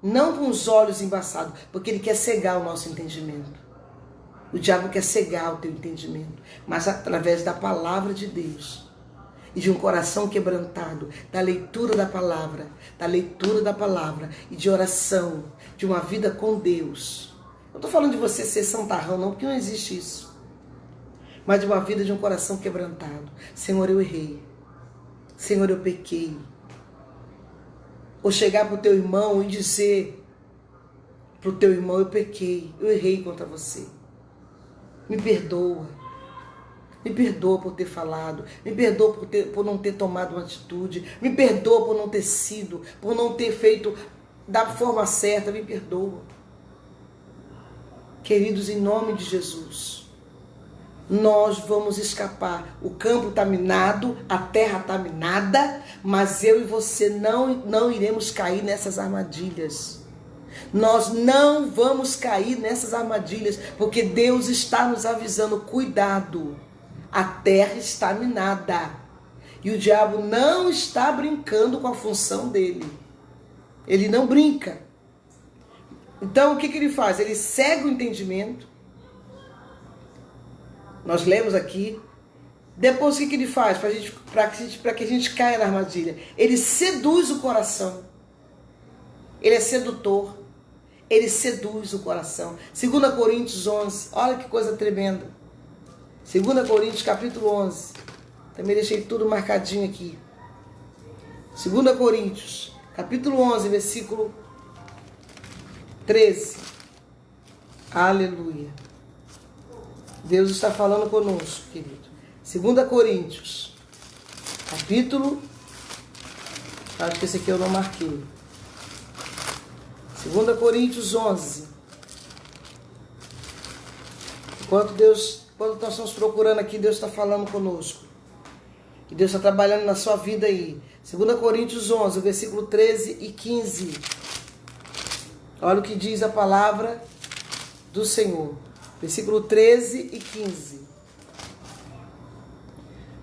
não com os olhos embaçados, porque ele quer cegar o nosso entendimento. O diabo quer cegar o teu entendimento, mas através da palavra de Deus e de um coração quebrantado, da leitura da palavra e de oração, de uma vida com Deus. Não estou falando de você ser santarrão, não, porque não existe isso. Mas de uma vida de um coração quebrantado. Senhor, eu errei. Senhor, eu pequei. Ou chegar para o teu irmão e dizer para o teu irmão, eu pequei, eu errei contra você. Me perdoa. Me perdoa por ter falado. Me perdoa por não ter tomado uma atitude. Me perdoa por não ter sido, por não ter feito da forma certa. Me perdoa. Queridos, em nome de Jesus, nós vamos escapar. O campo está minado, a terra está minada, mas eu e você não iremos cair nessas armadilhas. Nós não vamos cair nessas armadilhas, porque Deus está nos avisando, cuidado, a terra está minada. E o diabo não está brincando com a função dele. Ele não brinca. Então o que ele faz? Ele cega o entendimento, Nós lemos aqui. Depois o que ele faz para que a gente caia na armadilha? Ele seduz o coração. Ele é sedutor. Ele seduz o coração. 2 Coríntios 11. Olha que coisa tremenda. 2 Coríntios capítulo 11. Também deixei tudo marcadinho aqui. 2 Coríntios capítulo 11, versículo 13. Aleluia. Deus está falando conosco, querido. 2 Coríntios, capítulo... Acho que esse aqui eu não marquei. 2 Coríntios 11. Quando nós estamos procurando aqui, Deus está falando conosco. E Deus está trabalhando na sua vida aí. 2 Coríntios 11, versículo 13 e 15. Olha o que diz a palavra do Senhor. Versículo 13 e 15.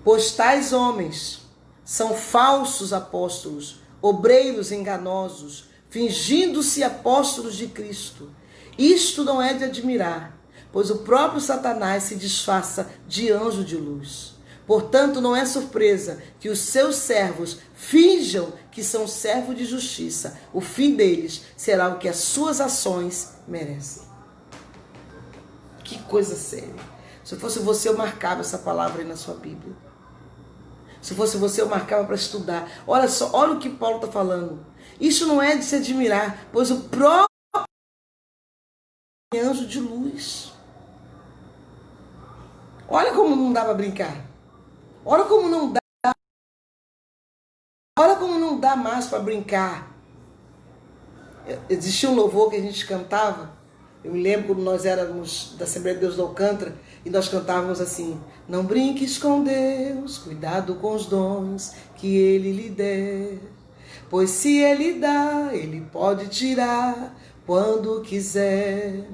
Pois tais homens são falsos apóstolos, obreiros enganosos, fingindo-se apóstolos de Cristo. Isto não é de admirar, pois o próprio Satanás se disfarça de anjo de luz. Portanto, não é surpresa que os seus servos finjam que são servos de justiça. O fim deles será o que as suas ações merecem. Que coisa séria. Se fosse você, eu marcava essa palavra aí na sua Bíblia. Se fosse você, eu marcava para estudar. Olha só, olha o que Paulo está falando. Isso não é de se admirar, pois o próprio anjo de luz. Olha como não dá para brincar. Olha como não dá. Olha como não dá mais para brincar. Existia um louvor que a gente cantava. Eu me lembro quando nós éramos da Assembleia de Deus do Alcântara e nós cantávamos assim: não brinques com Deus, cuidado com os dons que Ele lhe der. Pois se Ele dá, Ele pode tirar quando quiser.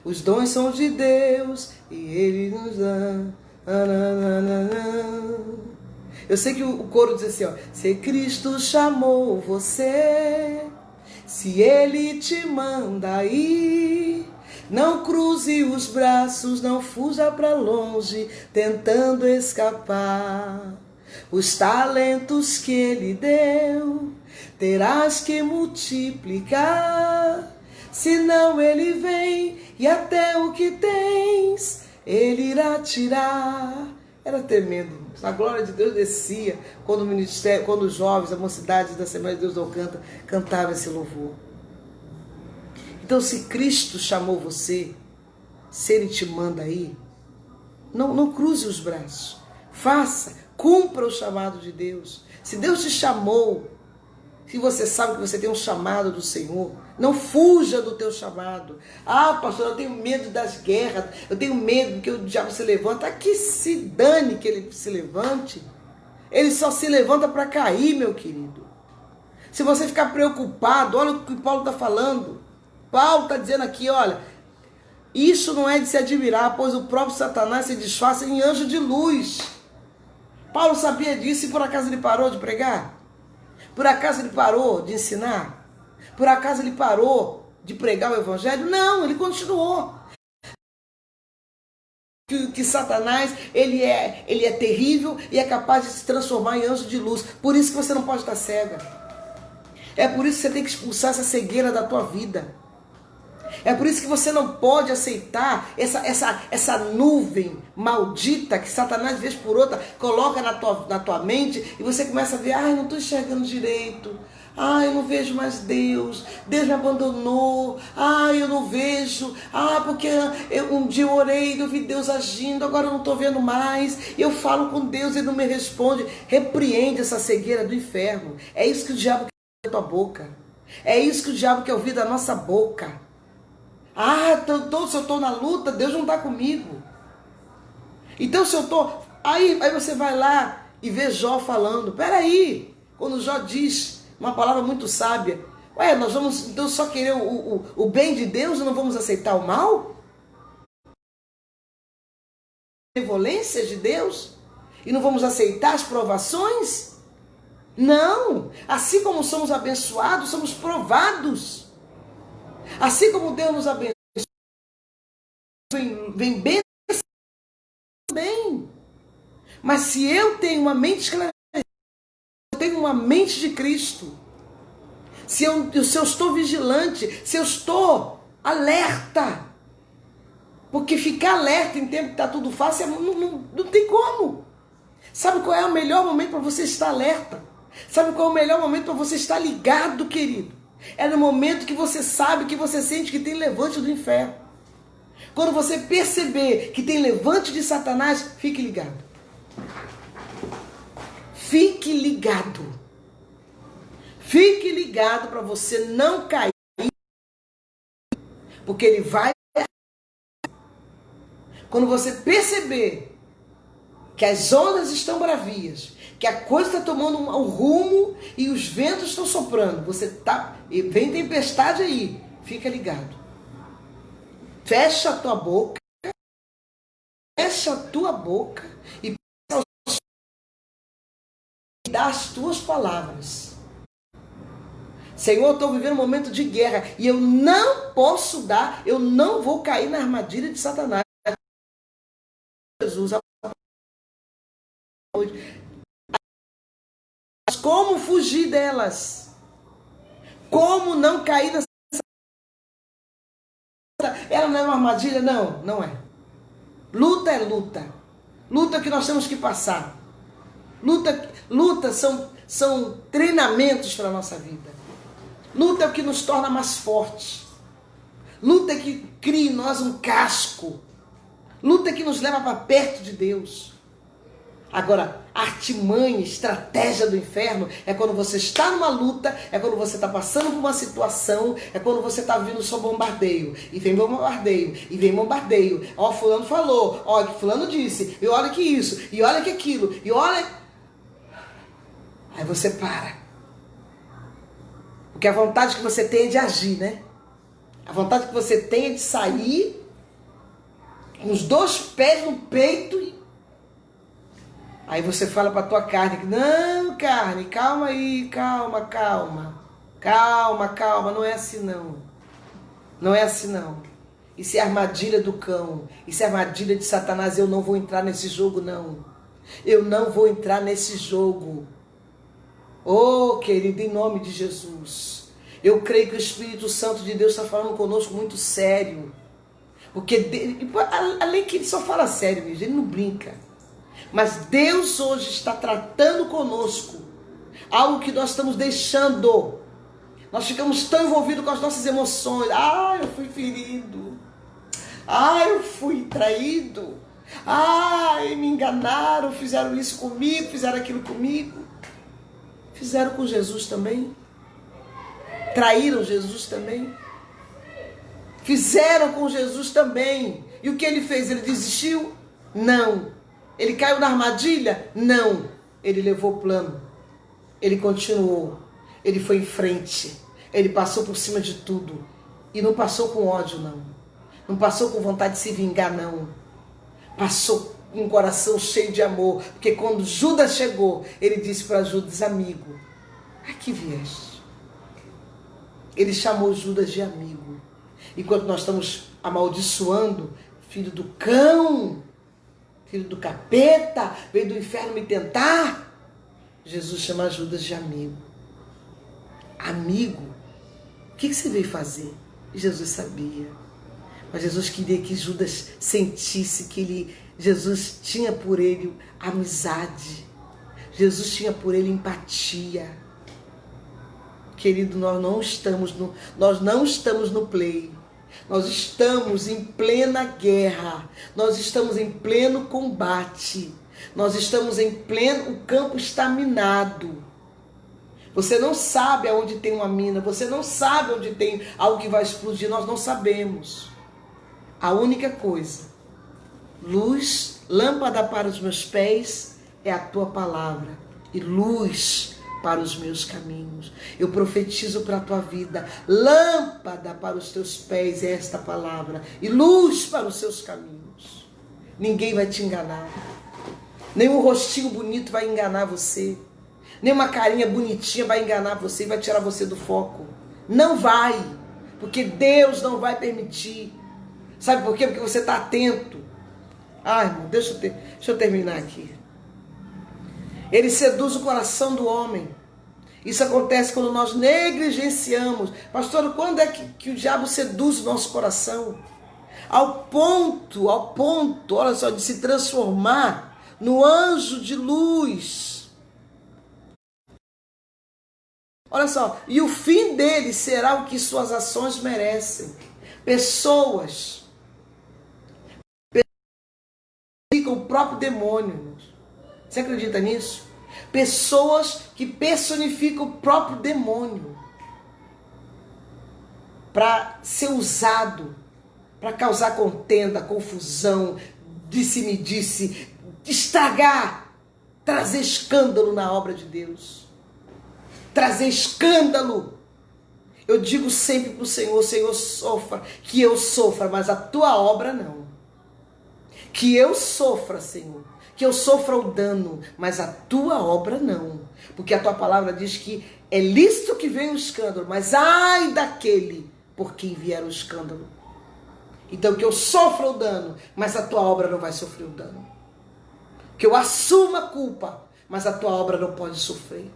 Os dons são de Deus e Ele nos dá. Eu sei que o coro diz assim, ó: se Cristo chamou você, se Ele te manda ir, não cruze os braços, não fuja para longe, tentando escapar. Os talentos que Ele deu, terás que multiplicar. Senão Ele vem e até o que tens Ele irá tirar. Era tremendo. A glória de Deus descia quando o ministério, quando os jovens, a mocidade da Assembleia de Deus do Alcântara cantava esse louvor. Então, se Cristo chamou você, se Ele te manda aí, não cruze os braços. Faça, cumpra o chamado de Deus. Se Deus te chamou, se você sabe que você tem um chamado do Senhor, não fuja do teu chamado. Ah, pastor, eu tenho medo das guerras, eu tenho medo que o diabo se levanta. Que se dane que ele se levante. Ele só se levanta para cair, meu querido. Se você ficar preocupado, olha o que Paulo está falando. Paulo está dizendo aqui, olha, isso não é de se admirar, pois o próprio Satanás se disfarça em anjo de luz. Paulo sabia disso e por acaso ele parou de pregar? Por acaso ele parou de ensinar? Por acaso ele parou de pregar o evangelho? Não, ele continuou. Que Satanás, ele é terrível e é capaz de se transformar em anjo de luz. Por isso que você não pode estar cega. É por isso que você tem que expulsar essa cegueira da tua vida. É por isso que você não pode aceitar essa nuvem maldita que Satanás, de vez por outra, coloca na tua mente e você começa a ver: ai, não estou enxergando direito. Ai, eu não vejo mais Deus. Deus me abandonou. Ai, eu não vejo. Ah, porque um dia eu orei, eu vi Deus agindo, agora eu não estou vendo mais. Eu falo com Deus e Ele não me responde. Repreende essa cegueira do inferno. É isso que o diabo quer da tua boca. É isso que o diabo quer ouvir da nossa boca. Ah, se eu estou na luta, Deus não está comigo. Então se eu estou... Aí você vai lá e vê Jó falando. Peraí, quando Jó diz uma palavra muito sábia: ué, nós vamos então só querer o bem de Deus e não vamos aceitar o mal? A benevolência de Deus? E não vamos aceitar as provações? Não! Assim como somos abençoados, somos provados. Assim como Deus nos abençoa, vem bem também. Mas se eu tenho uma mente esclarecida, eu tenho uma mente de Cristo, se eu estou vigilante, se eu estou alerta, porque ficar alerta em tempo que está tudo fácil, não tem como. Sabe qual é o melhor momento para você estar alerta? Sabe qual é o melhor momento para você estar ligado, querido? É no momento que você sabe, que você sente que tem levante do inferno. Quando você perceber que tem levante de Satanás, fique ligado. Fique ligado. Fique ligado para você não cair. Porque ele vai... Quando você perceber que as ondas estão bravias, que a coisa está tomando um rumo e os ventos estão soprando, e vem tempestade aí, fica ligado. Fecha a tua boca e dá as tuas palavras. Senhor, eu estou vivendo um momento de guerra e eu não posso eu não vou cair na armadilha de Satanás. Jesus, como fugir delas? Como não cair nessa... Ela não é uma armadilha? Não, não é. Luta é luta. Luta que nós temos que passar. Luta são treinamentos para a nossa vida. Luta é o que nos torna mais fortes. Luta é que cria em nós um casco. Luta é que nos leva para perto de Deus. Agora, a artimanha, estratégia do inferno é quando você está numa luta, é quando você está passando por uma situação, é quando você está vivendo só bombardeio. E vem bombardeio, e vem bombardeio. Ó, fulano falou, ó, fulano disse, e olha que isso, e olha que aquilo, e olha... Aí você para. Porque a vontade que você tem é de agir, né? A vontade que você tem é de sair com os dois pés no peito e... Aí você fala para tua carne, não, carne, calma aí, calma, não é assim não. Não é assim não. Isso é armadilha do cão, isso é armadilha de Satanás, eu não vou entrar nesse jogo não. Eu não vou entrar nesse jogo. Oh, querido, em nome de Jesus. Eu creio que o Espírito Santo de Deus está falando conosco muito sério. Porque, além que ele só fala sério mesmo, ele não brinca. Mas Deus hoje está tratando conosco algo que nós estamos deixando. Nós ficamos tão envolvidos com as nossas emoções. Ah, eu fui ferido. Ah, eu fui traído. Ah, me enganaram, fizeram isso comigo, fizeram aquilo comigo. Fizeram com Jesus também. Traíram Jesus também. Fizeram com Jesus também. E o que ele fez? Ele desistiu? Não. Ele caiu na armadilha? Não. Ele levou o plano. Ele continuou. Ele foi em frente. Ele passou por cima de tudo. E não passou com ódio, não. Não passou com vontade de se vingar, não. Passou com um coração cheio de amor. Porque quando Judas chegou, ele disse para Judas, amigo, aqui vieste. Ele chamou Judas de amigo. Enquanto nós estamos amaldiçoando, filho do cão, filho do capeta, veio do inferno me tentar, Jesus chama Judas de amigo. Amigo, o que você veio fazer? E Jesus sabia. Mas Jesus queria que Judas sentisse que Jesus tinha por ele amizade. Jesus tinha por ele empatia. Querido, nós não estamos no play. Nós estamos em plena guerra. Nós estamos em pleno combate. Nós estamos em pleno... O campo está minado. Você não sabe aonde tem uma mina. Você não sabe onde tem algo que vai explodir. Nós não sabemos. A única coisa, luz, lâmpada para os meus pés, é a tua palavra. E luz para os meus caminhos. Eu profetizo para a tua vida. Lâmpada para os teus pés é esta palavra. E luz para os seus caminhos. Ninguém vai te enganar. Nenhum rostinho bonito vai enganar você. Nenhuma carinha bonitinha vai enganar você e vai tirar você do foco. Não vai. Porque Deus não vai permitir. Sabe por quê? Porque você está atento Ai, irmão, deixa eu terminar aqui. Ele seduz o coração do homem. Isso acontece quando nós negligenciamos. Pastor, quando é que o diabo seduz o nosso coração? Ao ponto, olha só, de se transformar no anjo de luz. Olha só, e o fim dele será o que suas ações merecem. Pessoas personificam o próprio demônio. Você acredita nisso? Pessoas que personificam o próprio demônio para ser usado, para causar contenda, confusão, disse-me-disse, estragar, trazer escândalo na obra de Deus. Trazer escândalo. Eu digo sempre para o Senhor, Senhor, sofra, que eu sofra, mas a tua obra não. Que eu sofra, Senhor, que eu sofra o dano, mas a tua obra não. Porque a tua palavra diz que é lícito que venha o escândalo, mas ai daquele por quem vier o escândalo. Então que eu sofra o dano, mas a tua obra não vai sofrer o dano. Que eu assuma a culpa, mas a tua obra não pode sofrer.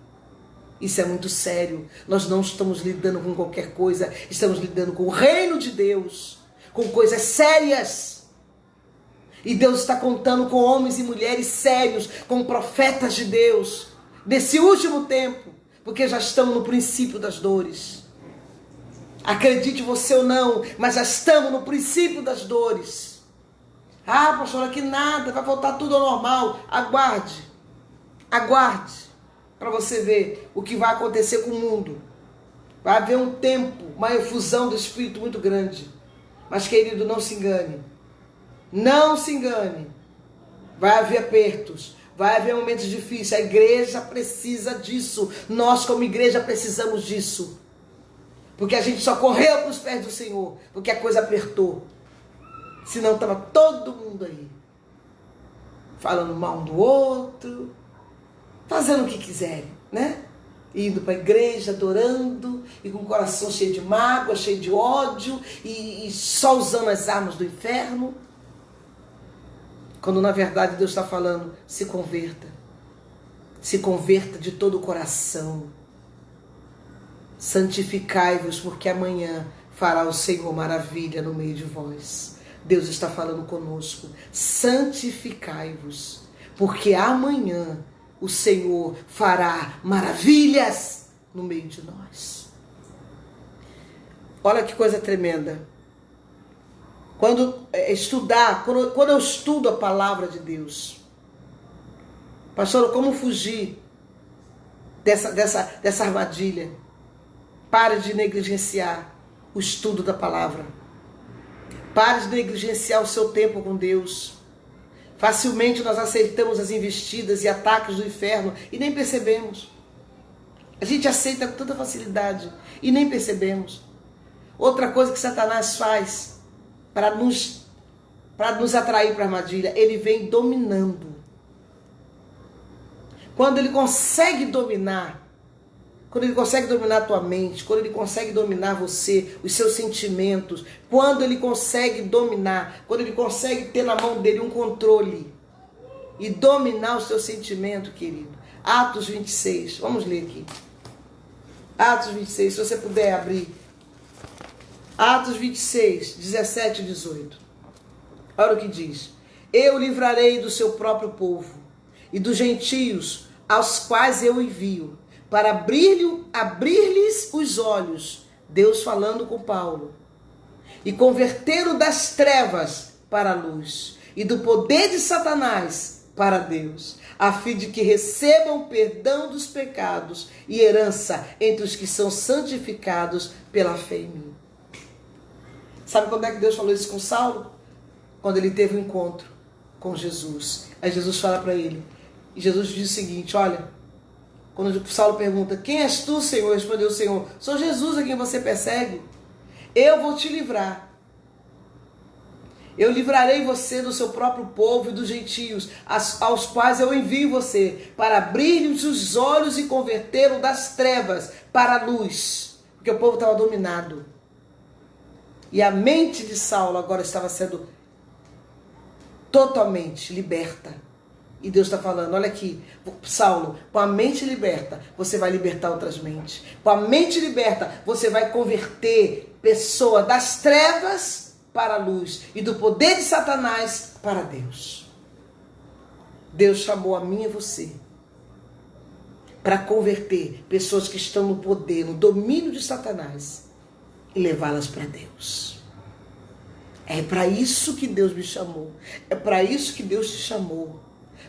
Isso é muito sério. Nós não estamos lidando com qualquer coisa, estamos lidando com o reino de Deus, com coisas sérias. E Deus está contando com homens e mulheres sérios, com profetas de Deus, nesse último tempo, porque já estamos no princípio das dores. Acredite você ou não, mas já estamos no princípio das dores. Ah, pastora, que nada, vai voltar tudo ao normal. Aguarde, aguarde, para você ver o que vai acontecer com o mundo. Vai haver um tempo, uma efusão do Espírito muito grande. Mas, querido, não se engane. Não se engane. Vai haver apertos, vai haver momentos difíceis. A igreja precisa disso. Nós, como igreja, precisamos disso. Porque a gente só correu para os pés do Senhor, porque a coisa apertou. Senão estava todo mundo aí, falando mal um do outro, fazendo o que quiserem, né? Indo para a igreja, adorando, e com o coração cheio de mágoa, cheio de ódio, e só usando as armas do inferno. Quando na verdade Deus está falando, se converta de todo o coração. Santificai-vos, porque amanhã fará o Senhor maravilha no meio de vós. Deus está falando conosco. Santificai-vos, porque amanhã o Senhor fará maravilhas no meio de nós. Olha que coisa tremenda. Quando eu estudo a palavra de Deus, pastor, como fugir dessa armadilha? Pare de negligenciar o estudo da palavra. Pare de negligenciar o seu tempo com Deus. Facilmente nós aceitamos as investidas e ataques do inferno e nem percebemos. A gente aceita com tanta facilidade e nem percebemos. Outra coisa que Satanás faz para nos atrair para a armadilha, ele vem dominando. Quando ele consegue dominar a tua mente, quando ele consegue dominar você, os seus sentimentos, quando ele consegue ter na mão dele um controle e dominar o seu sentimento, querido. Atos 26, vamos ler aqui. Atos 26, se você puder abrir. Atos 26, 17 e 18. Olha o que diz. Eu livrarei do seu próprio povo e dos gentios aos quais eu envio, para abrir-lhes os olhos, Deus falando com Paulo, e convertê-lo das trevas para a luz, e do poder de Satanás para Deus, a fim de que recebam perdão dos pecados e herança entre os que são santificados pela fé em mim. Sabe quando é que Deus falou isso com Saulo? Quando ele teve um encontro com Jesus. Aí Jesus fala para ele, e Jesus diz o seguinte, olha, quando Saulo pergunta, quem és tu, Senhor? Respondeu o Senhor, sou Jesus a quem você persegue. Eu vou te livrar. Eu livrarei você do seu próprio povo e dos gentios, aos quais eu envio você, para abrir-lhes os olhos e convertê-lo das trevas para a luz. Porque o povo estava dominado. E a mente de Saulo agora estava sendo totalmente liberta. E Deus está falando, olha aqui, Saulo, com a mente liberta, você vai libertar outras mentes. Com a mente liberta, você vai converter pessoa das trevas para a luz e do poder de Satanás para Deus. Deus chamou a mim e você para converter pessoas que estão no poder, no domínio de Satanás e levá-las para Deus. É para isso que Deus me chamou. É para isso que Deus te chamou.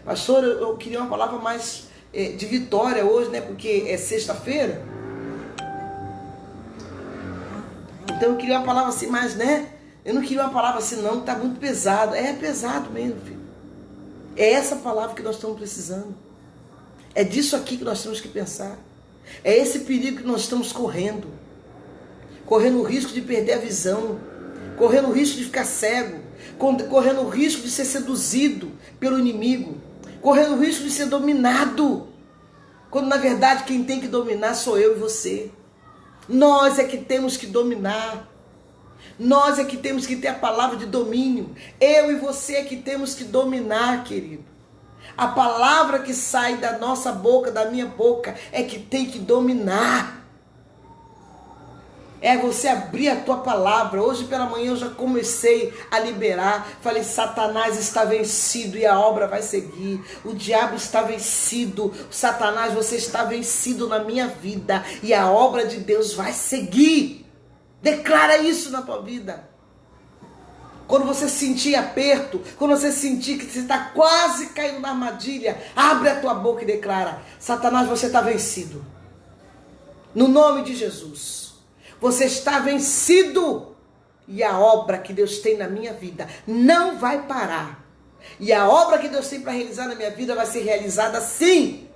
Pastor, eu queria uma palavra mais de vitória hoje, né? Porque é sexta-feira. Então eu queria uma palavra assim mais, né? Eu não queria uma palavra assim não, que tá muito pesado. É pesado mesmo, filho. É essa palavra que nós estamos precisando. É disso aqui que nós temos que pensar. É esse perigo que nós estamos correndo. Correndo o risco de perder a visão. Correndo o risco de ficar cego. Correndo o risco de ser seduzido pelo inimigo. Correndo o risco de ser dominado. Quando na verdade quem tem que dominar sou eu e você. Nós é que temos que dominar. Nós é que temos que ter a palavra de domínio. Eu e você é que temos que dominar, querido. A palavra que sai da nossa boca, da minha boca, é que tem que dominar. É você abrir a tua palavra. Hoje pela manhã eu já comecei a liberar. Falei, Satanás está vencido e a obra vai seguir. O diabo está vencido. Satanás, você está vencido na minha vida. E a obra de Deus vai seguir. Declara isso na tua vida. Quando você sentir aperto, quando você sentir que você está quase caindo na armadilha, abre a tua boca e declara, Satanás, você está vencido. No nome de Jesus. Você está vencido. E a obra que Deus tem na minha vida não vai parar. E a obra que Deus tem para realizar na minha vida vai ser realizada sim.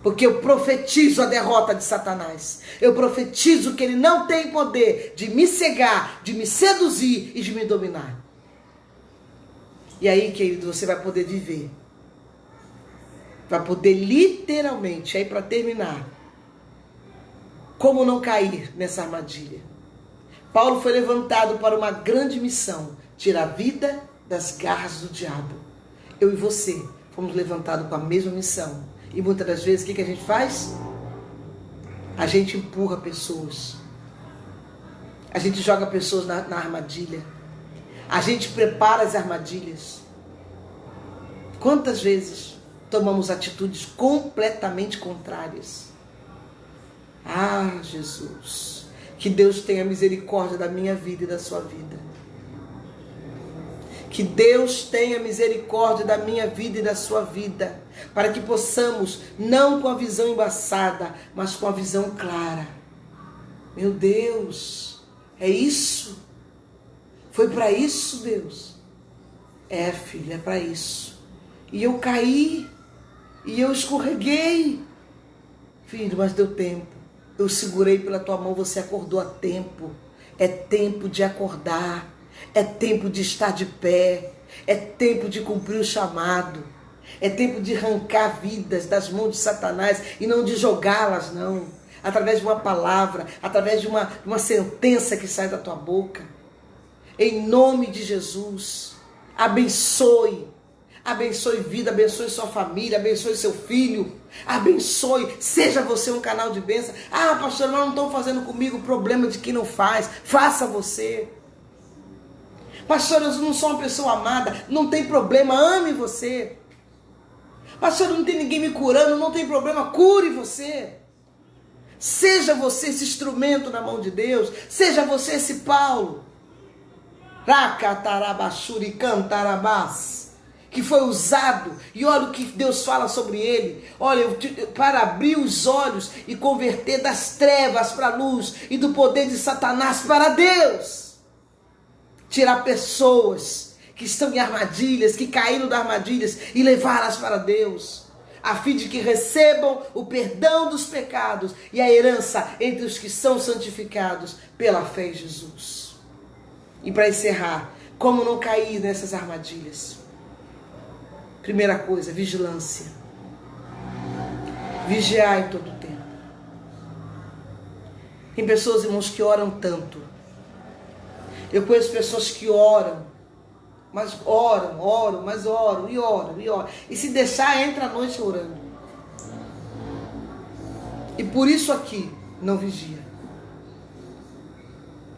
Porque eu profetizo a derrota de Satanás. Eu profetizo que ele não tem poder de me cegar, de me seduzir e de me dominar. E aí, querido, você vai poder viver. Vai poder literalmente, aí para terminar, como não cair nessa armadilha. Paulo foi levantado para uma grande missão, tirar a vida das garras do diabo. Eu e você fomos levantados com a mesma missão. E muitas das vezes, o que a gente faz? A gente empurra pessoas. A gente joga pessoas na armadilha. A gente prepara as armadilhas. Quantas vezes tomamos atitudes completamente contrárias? Ah, Jesus, que Deus tenha misericórdia da minha vida e da sua vida. Que Deus tenha misericórdia da minha vida e da sua vida, para que possamos, não com a visão embaçada, mas com a visão clara. Meu Deus, é isso? Foi para isso, Deus? É, filho, é para isso. E eu caí, e eu escorreguei. Filho, mas deu tempo. Eu segurei pela tua mão, você acordou a tempo. É tempo de acordar. É tempo de estar de pé. É tempo de cumprir o chamado. É tempo de arrancar vidas das mãos de Satanás e não de jogá-las, não. Através de uma palavra, através de uma sentença que sai da tua boca. Em nome de Jesus, abençoe. Abençoe vida, abençoe sua família, abençoe seu filho. Abençoe, seja você um canal de bênção. Ah, pastor, mas não estão fazendo comigo, problema de quem não faz. Faça você. Pastor, eu não sou uma pessoa amada, não tem problema, ame você. Pastor, não tem ninguém me curando, não tem problema, cure você. Seja você esse instrumento na mão de Deus, seja você esse Paulo. Racatarabachuri cantarabás, que foi usado, e olha o que Deus fala sobre ele. Olha, para abrir os olhos e converter das trevas para a luz e do poder de Satanás para Deus. Tirar pessoas que estão em armadilhas, que caíram das armadilhas e levá-las para Deus, a fim de que recebam o perdão dos pecados e a herança entre os que são santificados pela fé em Jesus. E para encerrar, como não cair nessas armadilhas? Primeira coisa, vigilância. Vigiar em todo o tempo. Tem pessoas, irmãos, que oram tanto. Eu conheço pessoas que oram mas oram, mas oram, e oram, e oram. E se deixar, entra a noite orando. E por isso aqui, não vigia.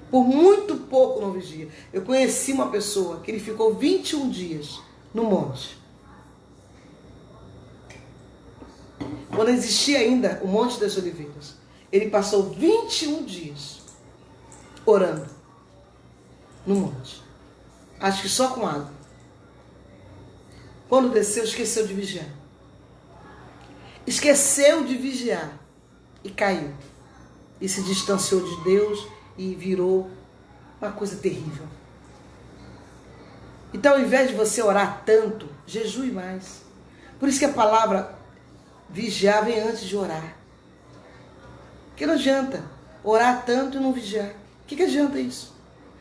Por muito pouco não vigia. Eu conheci uma pessoa que ele ficou 21 dias no monte. Quando existia ainda o Monte das Oliveiras. Ele passou 21 dias orando no monte. Acho que só com água. Quando desceu, esqueceu de vigiar. Esqueceu de vigiar. E caiu. E se distanciou de Deus e virou uma coisa terrível. Então, ao invés de você orar tanto, jejue mais. Por isso que a palavra vigiar vem antes de orar. Porque não adianta orar tanto e não vigiar. O que adianta isso?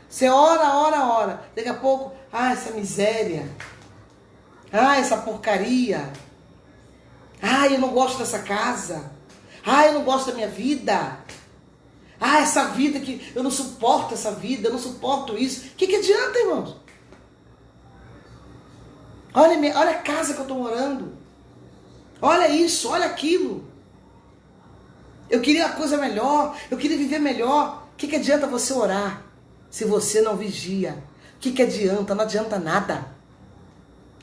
Você ora. Daqui a pouco, essa miséria. Essa porcaria. Eu não gosto dessa casa. Eu não gosto da minha vida. Essa vida que eu não suporto essa vida, eu não suporto isso. O que adianta, irmãos? Olha a casa que eu estou morando. Olha isso, olha aquilo. Eu queria uma coisa melhor, eu queria viver melhor. O que adianta você orar se você não vigia? O que adianta? Não adianta nada.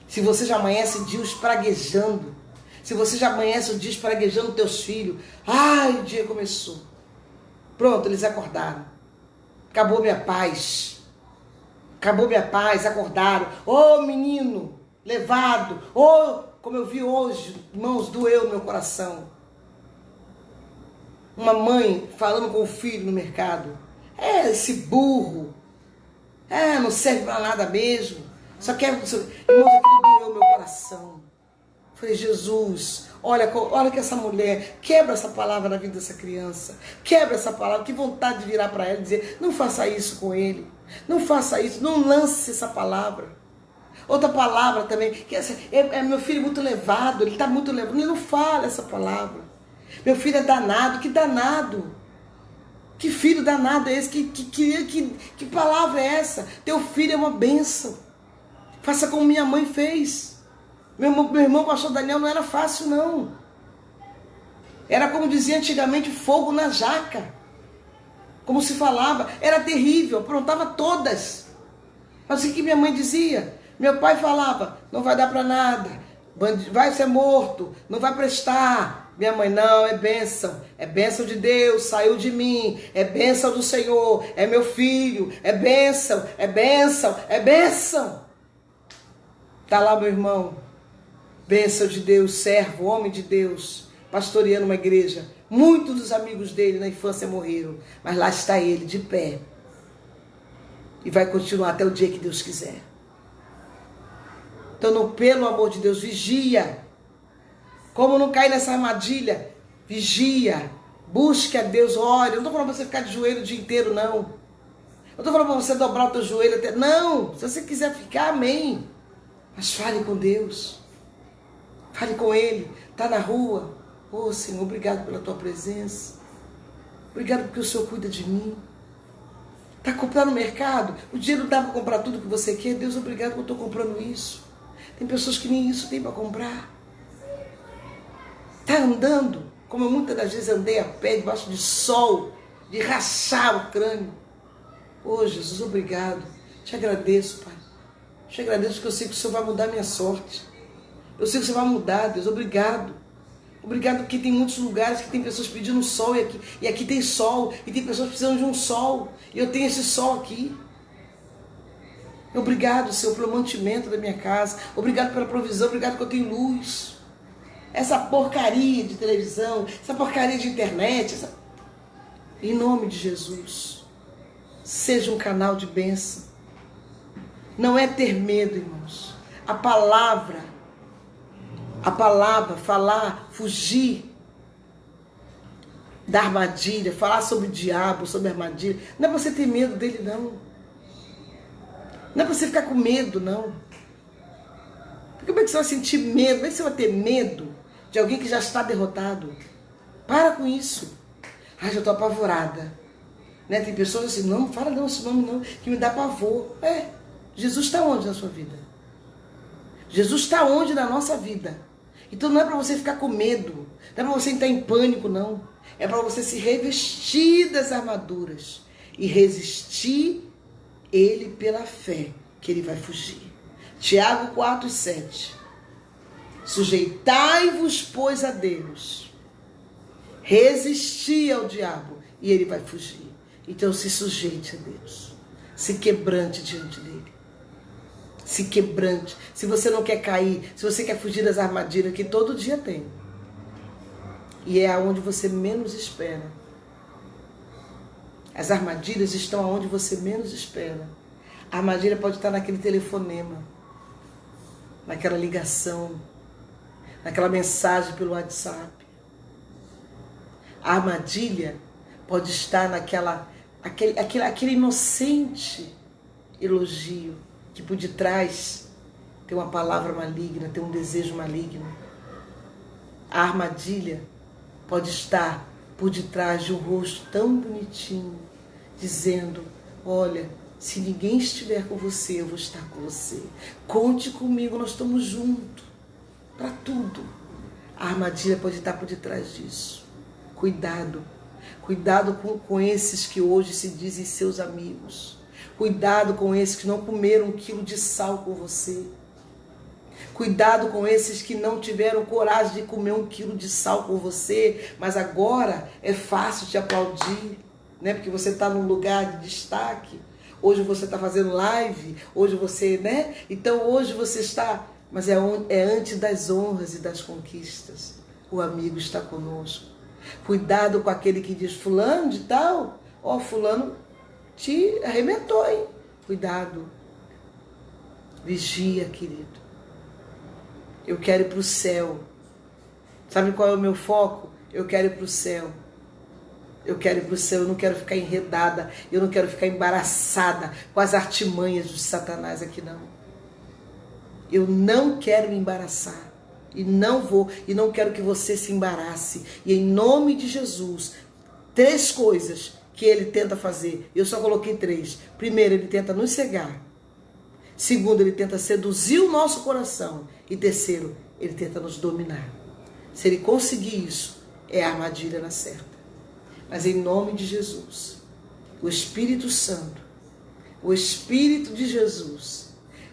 Se você já amanhece o dia espraguejando, se você já amanhece o dia espraguejando teus filhos, o dia começou. Pronto, eles acordaram. Acabou minha paz. Acordaram. Menino, levado. Como eu vi hoje, irmãos, doeu no meu coração. Uma mãe falando com o filho no mercado. Esse burro. Não serve para nada mesmo. Só quer... Irmãos, aquilo doeu meu coração. Falei, Jesus, olha que essa mulher, quebra essa palavra na vida dessa criança. Quebra essa palavra, que vontade de virar para ela e dizer, não faça isso com ele. Não faça isso, não lance essa palavra. Outra palavra também, que meu filho é muito levado, ele está muito levado, ele não fala essa palavra. Meu filho é danado, que danado. Que filho danado é esse? Que palavra é essa? Teu filho é uma bênção. Faça como minha mãe fez. Meu irmão pastor Daniel não era fácil, não. Era como dizia antigamente, fogo na jaca. Como se falava, era terrível, aprontava todas. Mas o que minha mãe dizia? Meu pai falava, não vai dar para nada, vai ser morto, não vai prestar. Minha mãe, não, é bênção de Deus, saiu de mim, é bênção do Senhor, é meu filho, é bênção. Tá lá meu irmão, bênção de Deus, servo, homem de Deus, pastoreando uma igreja. Muitos dos amigos dele na infância morreram, mas lá está ele, de pé. E vai continuar até o dia que Deus quiser. Então, pelo amor de Deus, vigia. Como não cair nessa armadilha? Vigia. Busque a Deus, ore. Eu não estou falando para você ficar de joelho o dia inteiro, não. Eu estou falando para você dobrar o teu joelho até... Não, se você quiser ficar, amém. Mas fale com Deus. Fale com Ele. Está na rua. Senhor, obrigado pela tua presença. Obrigado porque o Senhor cuida de mim. Está comprando no mercado? O dinheiro não dá para comprar tudo que você quer. Deus, obrigado que eu estou comprando isso. Tem pessoas que nem isso tem para comprar. Está andando, como eu muitas das vezes andei a pé, debaixo de sol, de rachar o crânio. Jesus, obrigado. Te agradeço, Pai. Te agradeço porque eu sei que o Senhor vai mudar a minha sorte. Eu sei que o Senhor vai mudar, Deus. Obrigado. Obrigado porque tem muitos lugares que tem pessoas pedindo sol e aqui tem sol. E tem pessoas precisando de um sol. E eu tenho esse sol aqui. Obrigado, Senhor, pelo mantimento da minha casa. Obrigado pela provisão. Obrigado que eu tenho luz. Essa porcaria de televisão, essa porcaria de internet. Em nome de Jesus, seja um canal de bênção. Não é ter medo, irmãos. A palavra, falar, fugir da armadilha, falar sobre o diabo, sobre a armadilha. Não é para você ter medo dele, não. Não é para você ficar com medo, não. Como é que você vai sentir medo? Como é que você vai ter medo de alguém que já está derrotado? Para com isso. Já estou apavorada. Né? Tem pessoas assim, não fala não esse nome não, que me dá pavor. Jesus está onde na sua vida? Jesus está onde na nossa vida? Então não é para você ficar com medo, não é para você entrar em pânico, não. É para você se revestir das armaduras e resistir ele pela fé, que ele vai fugir. Tiago 4:7. Sujeitai-vos, pois, a Deus. Resisti ao diabo e ele vai fugir. Então se sujeite a Deus. Se quebrante diante dele. Se quebrante. Se você não quer cair, se você quer fugir das armadilhas que todo dia tem. E é aonde você menos espera. As armadilhas estão aonde você menos espera. A armadilha pode estar naquele telefonema, naquela ligação, naquela mensagem pelo WhatsApp. A armadilha pode estar aquele inocente elogio que por detrás tem uma palavra maligna, tem um desejo maligno. A armadilha pode estar por detrás de um rosto tão bonitinho, dizendo: olha, se ninguém estiver com você, eu vou estar com você. Conte comigo, nós estamos juntos para tudo. A armadilha pode estar por detrás disso. Cuidado. Cuidado com esses que hoje se dizem seus amigos. Cuidado com esses que não comeram 1 quilo de sal com você. Cuidado com esses que não tiveram coragem de comer 1 quilo de sal com você, mas agora é fácil te aplaudir, né? Porque você está num lugar de destaque. Hoje você está fazendo live, hoje você, né? Então hoje você está, mas é antes das honras e das conquistas. O amigo está conosco. Cuidado com aquele que diz: fulano de tal, ó, fulano te arrebentou, hein? Cuidado. Vigia, querido. Eu quero ir para o céu. Sabe qual é o meu foco? Eu quero ir para o céu. Eu quero ir para o céu, eu não quero ficar enredada, eu não quero ficar embaraçada com as artimanhas de Satanás aqui, não. Eu não quero me embaraçar. E não vou, e não quero que você se embarace. E em nome de Jesus, 3 coisas que ele tenta fazer. Eu só coloquei 3. Primeiro, ele tenta nos cegar. Segundo, ele tenta seduzir o nosso coração. E terceiro, ele tenta nos dominar. Se ele conseguir isso, é a armadilha na certa. Mas em nome de Jesus, o Espírito Santo, o Espírito de Jesus.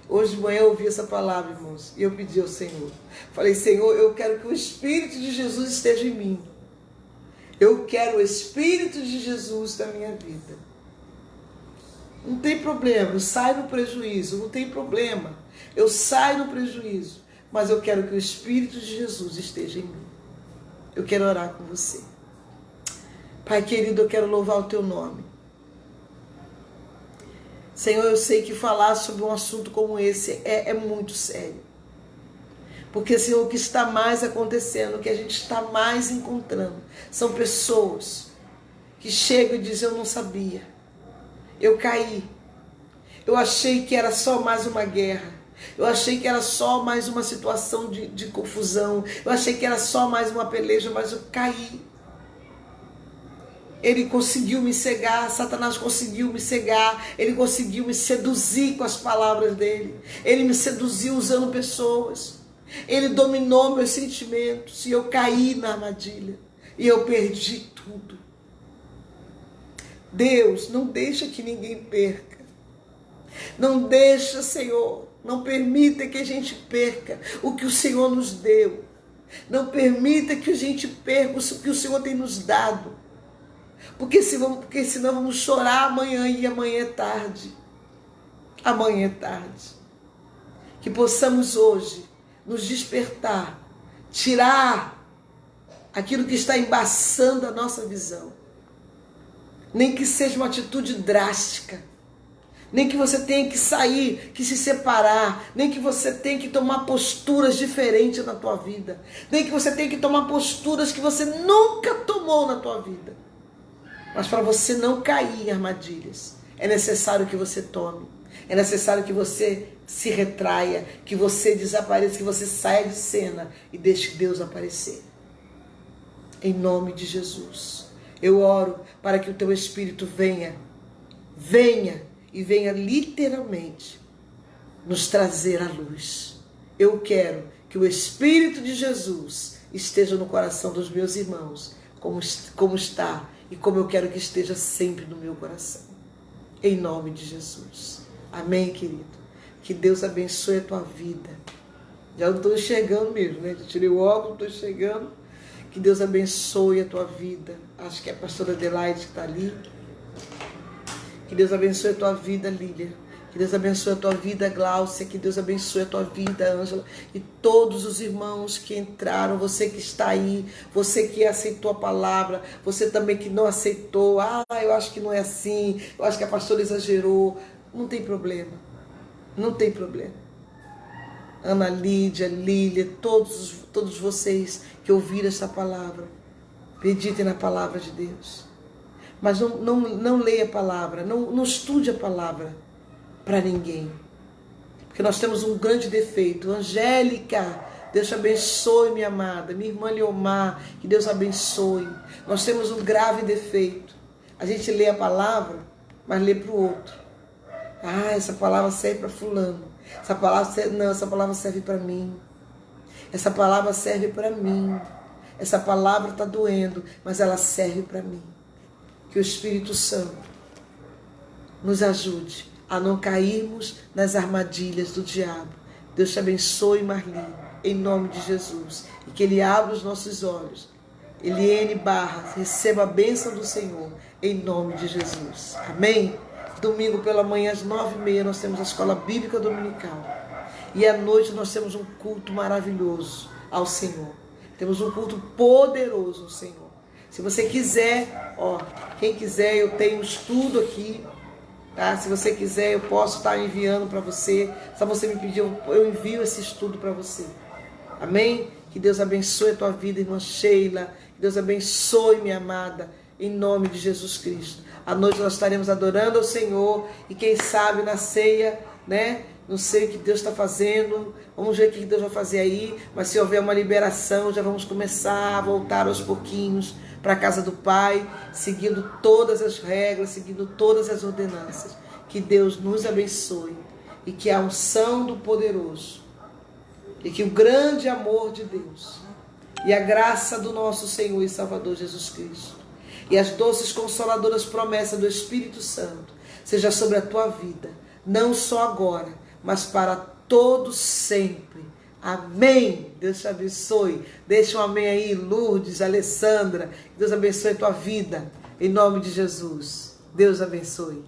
Hoje de manhã eu ouvi essa palavra, irmãos, e eu pedi ao Senhor. Falei: Senhor, eu quero que o Espírito de Jesus esteja em mim. Eu quero o Espírito de Jesus na minha vida. Não tem problema, eu saio no prejuízo, não tem problema. Eu saio no prejuízo, mas eu quero que o Espírito de Jesus esteja em mim. Eu quero orar com você. Pai querido, eu quero louvar o teu nome. Senhor, eu sei que falar sobre um assunto como esse é muito sério. Porque, Senhor, o que está mais acontecendo, o que a gente está mais encontrando, são pessoas que chegam e dizem: eu não sabia, eu caí, eu achei que era só mais uma guerra, eu achei que era só mais uma situação de confusão, eu achei que era só mais uma peleja, mas eu caí. Ele conseguiu me cegar, Satanás conseguiu me cegar, ele conseguiu me seduzir com as palavras dele, ele me seduziu usando pessoas, ele dominou meus sentimentos e eu caí na armadilha e eu perdi tudo. Deus, não deixa que ninguém perca, não deixa, Senhor, não permita que a gente perca o que o Senhor nos deu, não permita que a gente perca o que o Senhor tem nos dado. Porque senão vamos chorar amanhã, e amanhã é tarde. Amanhã é tarde. Que possamos hoje nos despertar, tirar aquilo que está embaçando a nossa visão. Nem que seja uma atitude drástica. Nem que você tenha que sair, que se separar. Nem que você tenha que tomar posturas diferentes na tua vida. Nem que você tenha que tomar posturas que você nunca tomou na tua vida. Mas para você não cair em armadilhas, é necessário que você tome. É necessário que você se retraia, que você desapareça, que você saia de cena e deixe Deus aparecer. Em nome de Jesus. Eu oro para que o teu Espírito venha e venha literalmente nos trazer à luz. Eu quero que o Espírito de Jesus esteja no coração dos meus irmãos, como está e como eu quero que esteja sempre no meu coração. Em nome de Jesus. Amém, querido? Que Deus abençoe a tua vida. Já não estou enxergando mesmo, né? Já tirei o óculos, estou enxergando. Que Deus abençoe a tua vida. Acho que é a pastora Adelaide que está ali. Que Deus abençoe a tua vida, Lília. Que Deus abençoe a tua vida, Gláucia. Que Deus abençoe a tua vida, Ângela. E todos os irmãos que entraram, você que está aí, você que aceitou a palavra, você também que não aceitou. Ah, eu acho que não é assim, eu acho que a pastora exagerou. Não tem problema. Não tem problema. Ana Lídia, Lília, todos vocês que ouviram essa palavra, meditem na palavra de Deus. Mas não leia a palavra, não estude a palavra para ninguém. Porque nós temos um grande defeito. Angélica, Deus te abençoe, minha amada. Minha irmã Leomar, que Deus abençoe. Nós temos um grave defeito. A gente lê a palavra, mas lê para o outro. Ah, essa palavra serve para fulano. Essa palavra serve para mim. Essa palavra serve para mim. Essa palavra está doendo, mas ela serve para mim. Que o Espírito Santo nos ajude a não cairmos nas armadilhas do diabo. Deus te abençoe, Marli, em nome de Jesus. E que Ele abra os nossos olhos. Eliane Barra, receba a bênção do Senhor, em nome de Jesus. Amém? Domingo pela manhã, às 9h30, nós temos a Escola Bíblica Dominical. E à noite nós temos um culto maravilhoso ao Senhor. Temos um culto poderoso ao Senhor. Se você quiser, quem quiser, eu tenho estudo aqui. Tá? Se você quiser, eu posso estar enviando para você. Só você me pedir, eu envio esse estudo para você. Amém? Que Deus abençoe a tua vida, irmã Sheila. Que Deus abençoe, minha amada, em nome de Jesus Cristo. À noite nós estaremos adorando ao Senhor. E quem sabe na ceia, né? Não sei o que Deus está fazendo. Vamos ver o que Deus vai fazer aí. Mas se houver uma liberação, já vamos começar a voltar aos pouquinhos para a casa do Pai, seguindo todas as regras, seguindo todas as ordenanças. Que Deus nos abençoe e que a unção do poderoso e que o grande amor de Deus e a graça do nosso Senhor e Salvador Jesus Cristo e as doces consoladoras promessas do Espírito Santo seja sobre a tua vida, não só agora, mas para todos sempre. Amém. Deus te abençoe. Deixa um amém aí, Lourdes, Alessandra. Deus abençoe a tua vida. Em nome de Jesus. Deus abençoe.